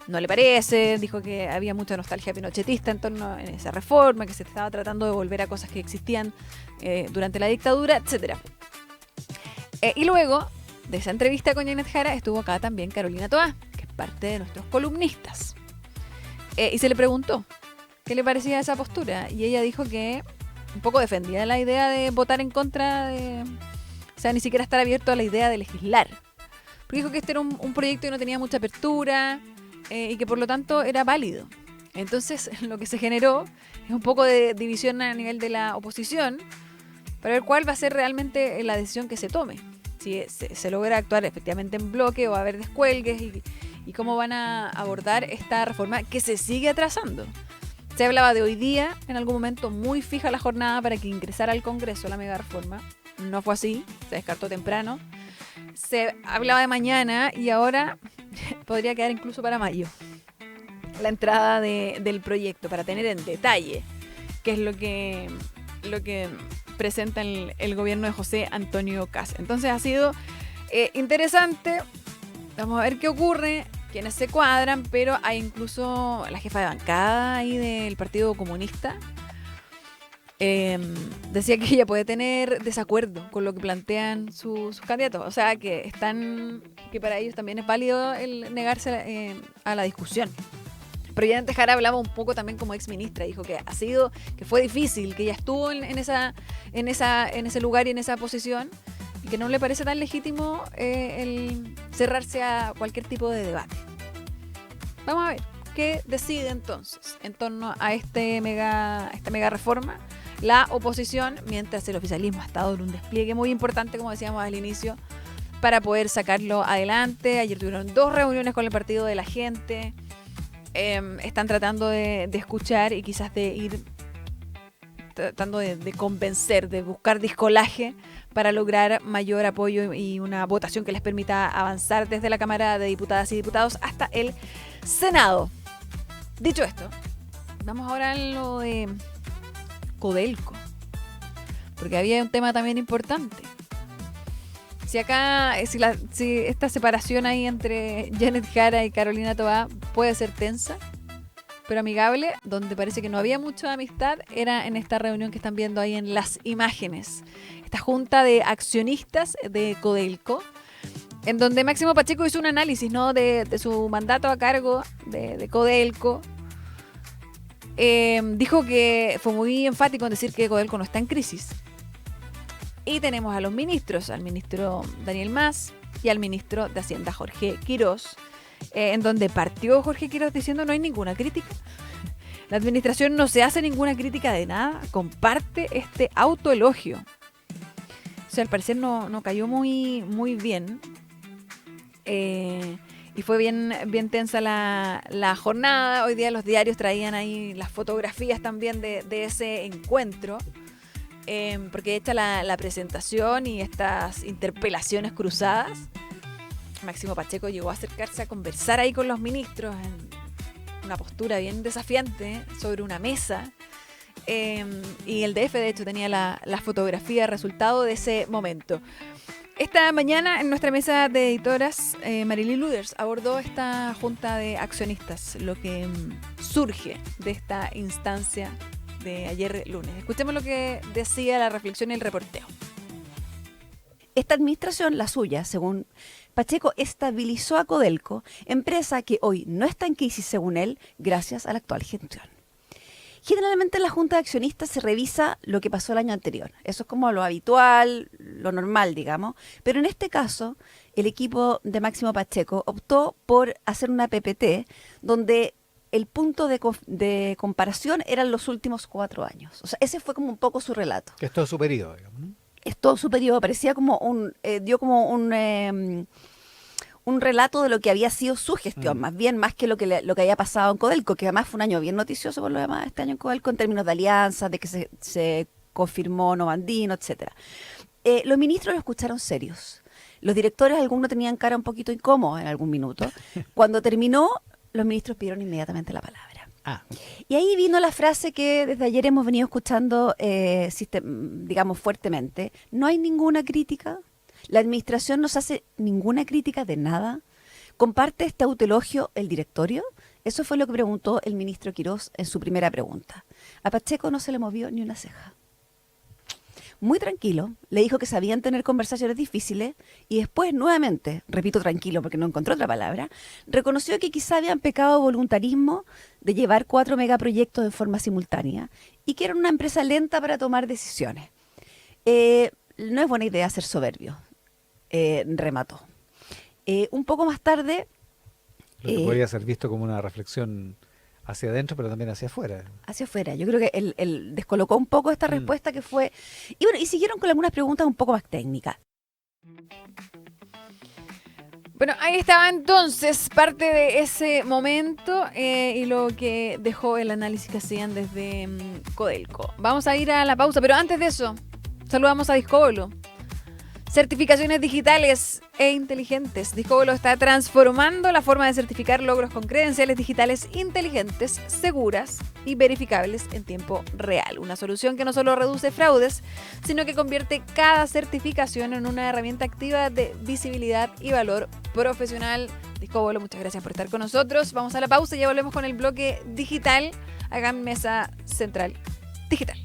no le parece, dijo que había mucha nostalgia pinochetista en torno a esa reforma, que se estaba tratando de volver a cosas que existían durante la dictadura, etc. Y luego de esa entrevista con Janet Jara estuvo acá también Carolina Toá, que es parte de nuestros columnistas. Y se le preguntó qué le parecía esa postura, y ella dijo que un poco defendía la idea de votar en contra de... O sea, ni siquiera estar abierto a la idea de legislar. Porque dijo que este era un proyecto que no tenía mucha apertura y que por lo tanto era válido. Entonces lo que se generó es un poco de división a nivel de la oposición para ver cuál va a ser realmente la decisión que se tome. Si se logra actuar efectivamente en bloque o va a haber descuelgues y cómo van a abordar esta reforma que se sigue atrasando. Se hablaba de hoy día, en algún momento muy fija la jornada para que ingresara al Congreso la mega reforma. No fue así, se descartó temprano. Se hablaba de mañana y ahora podría quedar incluso para mayo la entrada del proyecto, para tener en detalle qué es lo que presenta el gobierno de José Antonio Kast. Entonces ha sido interesante. Vamos a ver qué ocurre, quiénes se cuadran, pero hay incluso la jefa de bancada ahí del Partido Comunista. Decía que ella puede tener desacuerdo con lo que plantean sus candidatos. O sea, que para ellos también es válido el negarse a la discusión. Pero Janet Jara hablaba un poco también como exministra. Dijo que que fue difícil, que ella estuvo en ese lugar y en esa posición, y que no le parece tan legítimo el cerrarse a cualquier tipo de debate. Vamos a ver qué decide entonces en torno a esta mega reforma la oposición, mientras el oficialismo ha estado en un despliegue muy importante, como decíamos al inicio, para poder sacarlo adelante. Ayer tuvieron 2 reuniones con el Partido de la Gente. Están tratando de escuchar y quizás de ir tratando de convencer, de buscar discolaje para lograr mayor apoyo y una votación que les permita avanzar desde la Cámara de Diputadas y Diputados hasta el Senado. Dicho esto, vamos ahora a lo de Codelco, porque había un tema también importante. Si esta separación ahí entre Janet Jara y Carolina Toá puede ser tensa, pero amigable, donde parece que no había mucha amistad, era en esta reunión que están viendo ahí en las imágenes. Esta junta de accionistas de Codelco, en donde Máximo Pacheco hizo un análisis, ¿no?, de su mandato a cargo de Codelco. Dijo que fue muy enfático en decir que Codelco no está en crisis. Y tenemos a los ministros, al ministro Daniel Mas y al ministro de Hacienda Jorge Quirós, en donde partió Jorge Quirós diciendo no hay ninguna crítica. La administración no se hace ninguna crítica de nada, comparte este autoelogio. O sea, al parecer no cayó muy bien. Y fue bien tensa la jornada. Hoy día los diarios traían ahí las fotografías también de ese encuentro. Porque hecha la presentación y estas interpelaciones cruzadas, Máximo Pacheco llegó a acercarse a conversar ahí con los ministros en una postura bien desafiante sobre una mesa. Y el DF de hecho tenía la fotografía resultado de ese momento. Esta mañana en nuestra mesa de editoras, Marilyn Luders abordó esta junta de accionistas, lo que surge de esta instancia de ayer lunes. Escuchemos lo que decía la reflexión y el reporteo. Esta administración, la suya, según Pacheco, estabilizó a Codelco, empresa que hoy no está en crisis según él, gracias a la actual gestión. Generalmente en la Junta de Accionistas se revisa lo que pasó el año anterior. Eso es como lo habitual, lo normal, digamos. Pero en este caso, el equipo de Máximo Pacheco optó por hacer una PPT donde el punto de comparación eran los últimos 4 años. O sea, ese fue como un poco su relato. Que es todo su periodo, digamos, ¿no? Es todo su periodo. Parecía como dio como un relato de lo que había sido su gestión, más que lo que había pasado en Codelco, que además fue un año bien noticioso por lo demás este año en Codelco en términos de alianzas, de que se confirmó Novandino, etcétera. Los ministros lo escucharon serios. Los directores, algunos tenían cara un poquito incómoda en algún minuto. Cuando terminó, los ministros pidieron inmediatamente la palabra. Y ahí vino la frase que desde ayer hemos venido escuchando, digamos, fuertemente. No hay ninguna crítica. La administración no se hace ninguna crítica de nada. ¿Comparte este autoelogio el directorio? Eso fue lo que preguntó el ministro Quirós en su primera pregunta. A Pacheco no se le movió ni una ceja. Muy tranquilo, le dijo que sabían tener conversaciones difíciles y después nuevamente, repito tranquilo porque no encontró otra palabra, reconoció que quizá habían pecado de voluntarismo de llevar 4 megaproyectos de forma simultánea y que eran una empresa lenta para tomar decisiones. No es buena idea ser soberbio, remató. Un poco más tarde... Lo que podría ser visto como una reflexión hacia adentro, pero también hacia afuera. Hacia afuera. Yo creo que él descolocó un poco esta respuesta que fue... Y bueno, y siguieron con algunas preguntas un poco más técnicas. Bueno, ahí estaba entonces parte de ese momento y lo que dejó el análisis que hacían desde Codelco. Vamos a ir a la pausa, pero antes de eso, saludamos a Discobolo. Certificaciones digitales e inteligentes. Discobolo está transformando la forma de certificar logros con credenciales digitales inteligentes, seguras y verificables en tiempo real. Una solución que no solo reduce fraudes, sino que convierte cada certificación en una herramienta activa de visibilidad y valor profesional. Discobolo, muchas gracias por estar con nosotros. Vamos a la pausa y ya volvemos con el bloque digital. Hagan Mesa Central Digital.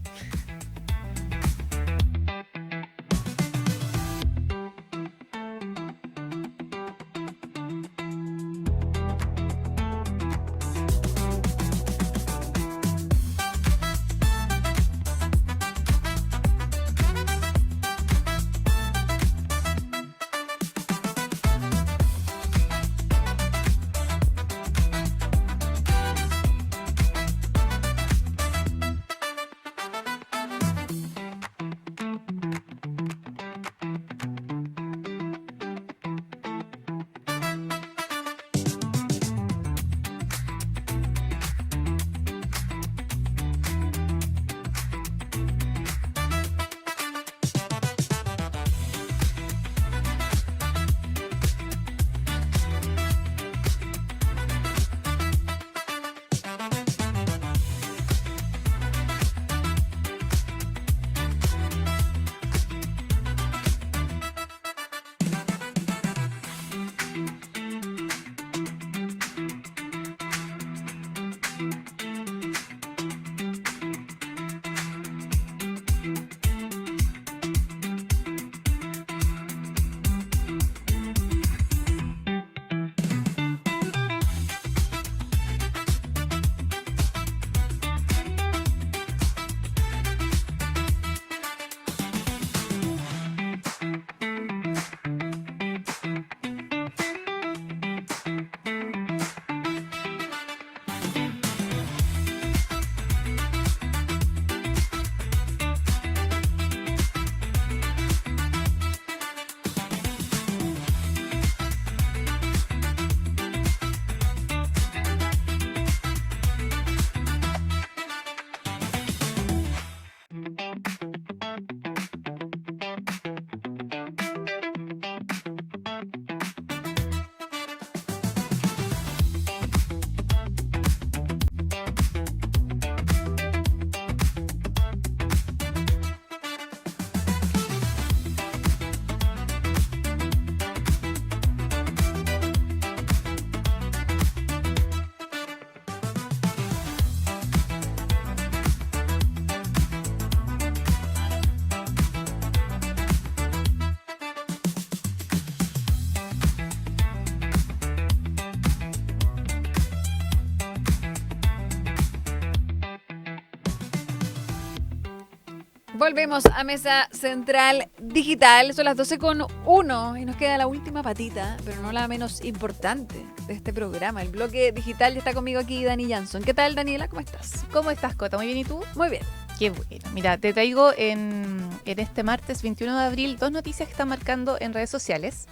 Volvemos a Mesa Central Digital. Son las 12:01 y nos queda la última patita, pero no la menos importante de este programa. El bloque digital. Ya está conmigo aquí Dani Jansson. ¿Qué tal, Daniela? ¿Cómo estás? ¿Cómo estás, Cota? ¿Muy bien y tú? Muy bien. Qué bueno. Mira, te traigo en este martes 21 de abril 2 noticias que están marcando en redes sociales.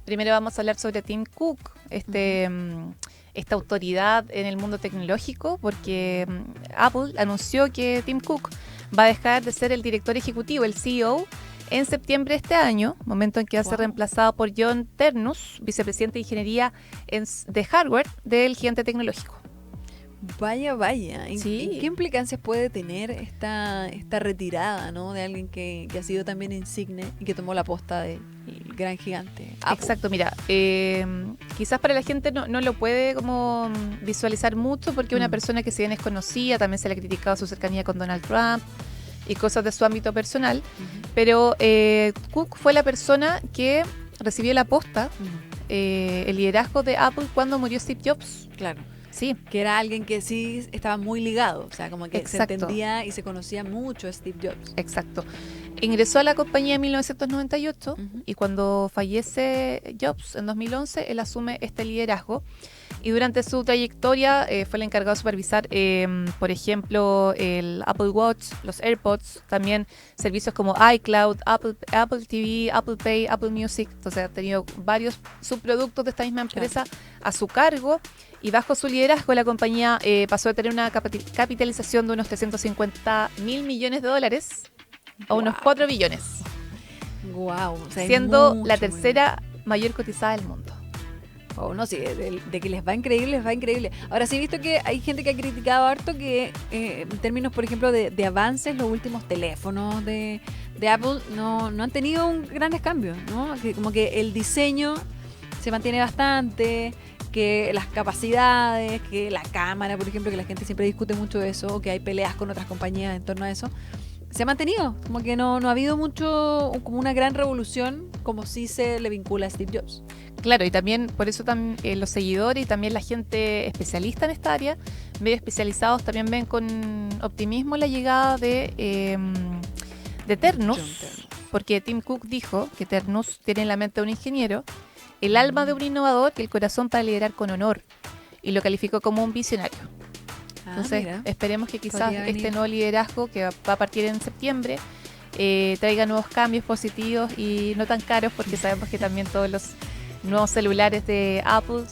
Primero vamos a hablar sobre Tim Cook, esta autoridad en el mundo tecnológico, porque Apple anunció que Tim Cook va a dejar de ser el director ejecutivo, el CEO, en septiembre de este año, momento en que va a ser reemplazado por John Ternus, vicepresidente de ingeniería de hardware del gigante tecnológico. Vaya, vaya. Sí. ¿Qué implicancias puede tener esta retirada, ¿no? De alguien que ha sido también insigne y que tomó la posta del gran gigante Apple? Exacto, mira, quizás para la gente no lo puede como visualizar mucho porque una persona que si bien es conocida, también se le ha criticado su cercanía con Donald Trump y cosas de su ámbito personal, pero Cook fue la persona que recibió la posta, el liderazgo de Apple cuando murió Steve Jobs. Claro. Sí. Que era alguien que sí estaba muy ligado, o sea, como que Exacto. se entendía y se conocía mucho a Steve Jobs. Exacto. Ingresó a la compañía en 1998 y cuando fallece Jobs en 2011, él asume este liderazgo y durante su trayectoria fue el encargado de supervisar, por ejemplo, el Apple Watch, los AirPods, también servicios como iCloud, Apple TV, Apple Pay, Apple Music. Entonces ha tenido varios subproductos de esta misma empresa a su cargo y bajo su liderazgo la compañía pasó a tener una capitalización de unos 350.000 millones de dólares a unos 4 billones. Wow, o sea, siendo mucho, la tercera mayor cotizada del mundo. Oh, no, sí, de que les va increíble, les va increíble. Ahora sí he visto que hay gente que ha criticado harto que en términos, por ejemplo, de avances, los últimos teléfonos de Apple no han tenido un grandes cambios, ¿no? Que como que el diseño se mantiene bastante, que las capacidades, que la cámara, por ejemplo, que la gente siempre discute mucho eso, o que hay peleas con otras compañías en torno a eso, se ha mantenido. Como que no ha habido mucho, como una gran revolución, como si se le vincula a Steve Jobs. Claro, y también por eso los seguidores y también la gente especialista en esta área, medios especializados, también ven con optimismo la llegada de Ternus, porque Tim Cook dijo que Ternus tiene en la mente de un ingeniero, el alma de un innovador y el corazón para liderar con honor, y lo calificó como un visionario. Entonces, esperemos que quizás este nuevo liderazgo que va a partir en septiembre traiga nuevos cambios positivos y no tan caros, porque sabemos que también todos los nuevos celulares de Apple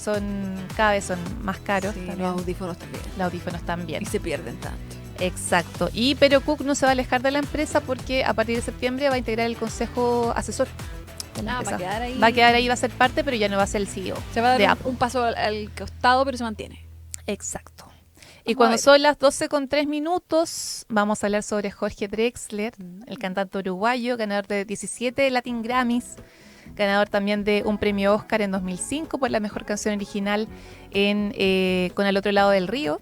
cada vez son más caros. Sí, también. los audífonos también. Los audífonos también. Y se pierden tanto. Exacto. Pero Cook no se va a alejar de la empresa porque a partir de septiembre va a integrar el consejo asesor. Va a quedar ahí. Va a quedar ahí, va a ser parte, pero ya no va a ser el CEO. Se va a de dar Apple. un paso al costado, pero se mantiene. Exacto. Y cuando son las 12:03, vamos a hablar sobre Jorge Drexler, el cantante uruguayo, ganador de 17 Latin Grammys, ganador también de un premio Oscar en 2005 por la mejor canción original con Al otro lado del río.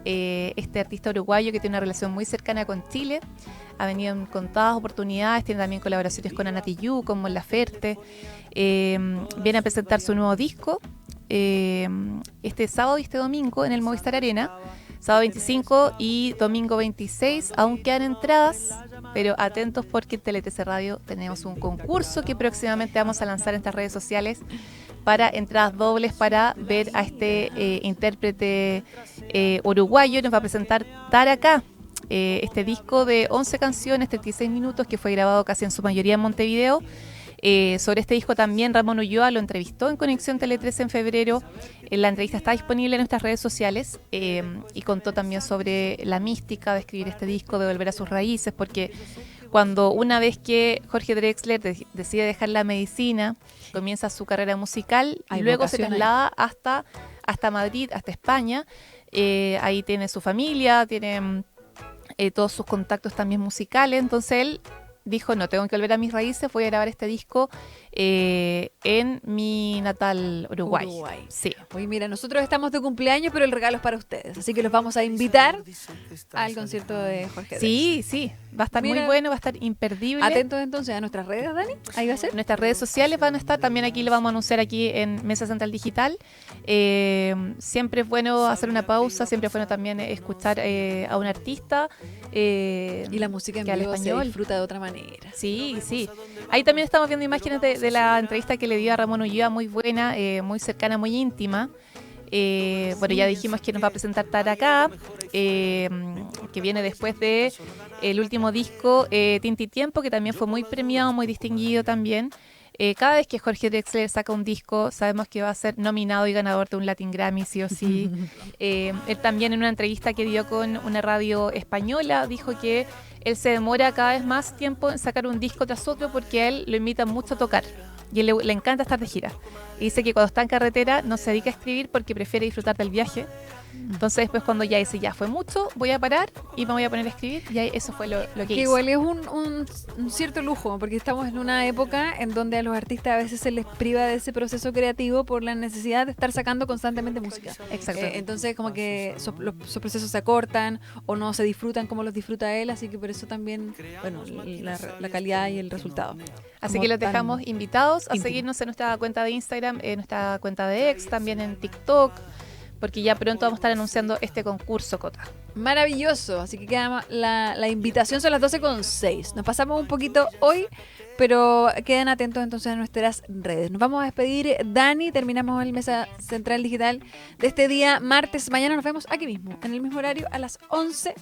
Este artista uruguayo que tiene una relación muy cercana con Chile, ha venido en contadas oportunidades, tiene también colaboraciones con Ana Tijoux, con Mon Laferte, viene a presentar su nuevo disco este sábado y este domingo en el Movistar Arena, sábado 25 y domingo 26, aún quedan entradas, pero atentos porque en TLTC Radio tenemos un concurso que próximamente vamos a lanzar en estas redes sociales para entradas dobles para ver a este intérprete uruguayo. Nos va a presentar Taracá, este disco de 11 canciones, 36 minutos, que fue grabado casi en su mayoría en Montevideo. Sobre este disco también Ramón Ulloa lo entrevistó en Conexión Tele 13 en febrero. La entrevista está disponible en nuestras redes sociales y contó también sobre la mística de escribir este disco, de volver a sus raíces, porque cuando una vez que Jorge Drexler decide dejar la medicina, comienza su carrera musical y luego se traslada hasta Madrid, hasta España. Ahí tiene su familia, tiene todos sus contactos también musicales, entonces él dijo, no, tengo que volver a mis raíces, voy a grabar este disco en mi natal Uruguay. Sí. Oye, mira, nosotros estamos de cumpleaños, pero el regalo es para ustedes, así que los vamos a invitar al concierto de Jorge Sí, sí, va a estar muy bueno, va a estar imperdible. Atentos entonces a nuestras redes, Dani, ahí va a ser. Nuestras redes sociales van a estar, también aquí lo vamos a anunciar aquí en Mesa Central Digital. Siempre es bueno hacer una pausa, siempre es bueno también escuchar a un artista. Y la música en vivo se disfruta de otra manera. Sí, sí. Ahí también estamos viendo imágenes de la entrevista que le dio a Ramón Ulloa, muy buena, muy cercana, muy íntima. Bueno, ya dijimos que nos va a presentar Taracá, que viene después de el último disco, Tinti Tiempo, que también fue muy premiado, muy distinguido también. Cada vez que Jorge Drexler saca un disco, sabemos que va a ser nominado y ganador de un Latin Grammy, sí o sí. Él también en una entrevista que dio con una radio española dijo que él se demora cada vez más tiempo en sacar un disco tras otro porque a él lo invitan mucho a tocar. y él le encanta estar de gira. Y dice que cuando está en carretera no se dedica a escribir porque prefiere disfrutar del viaje. Entonces después cuando ya dice, ya fue mucho, voy a parar y me voy a poner a escribir, y ahí eso fue lo que Que hizo. igual es un cierto lujo, porque estamos en una época en donde a los artistas a veces se les priva de ese proceso creativo por la necesidad de estar sacando constantemente música. Exacto. Entonces como que esos procesos se acortan o no se disfrutan como los disfruta él, así que por eso también, bueno, la calidad y el resultado. Así Como que los tan dejamos invitados a íntimo. seguirnos en nuestra cuenta de Instagram, en nuestra cuenta de X, también en TikTok, porque ya pronto vamos a estar anunciando este concurso, Cota. Maravilloso, así que queda la invitación, son las 12:06. Nos pasamos un poquito hoy, pero queden atentos entonces a nuestras redes. Nos vamos a despedir, Dani, terminamos el Mesa Central Digital de este día martes. Mañana nos vemos aquí mismo, en el mismo horario, a las 11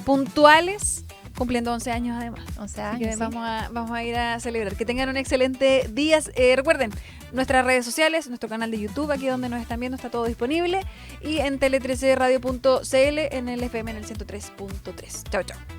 puntuales, cumpliendo 11 años además. 11 Así que años, sí. vamos a ir a celebrar. Que tengan un excelente día. Recuerden, nuestras redes sociales, nuestro canal de YouTube, aquí donde nos están viendo, está todo disponible. Y en tele13radio.cl, en el FM en el 103.3. Chao, chao.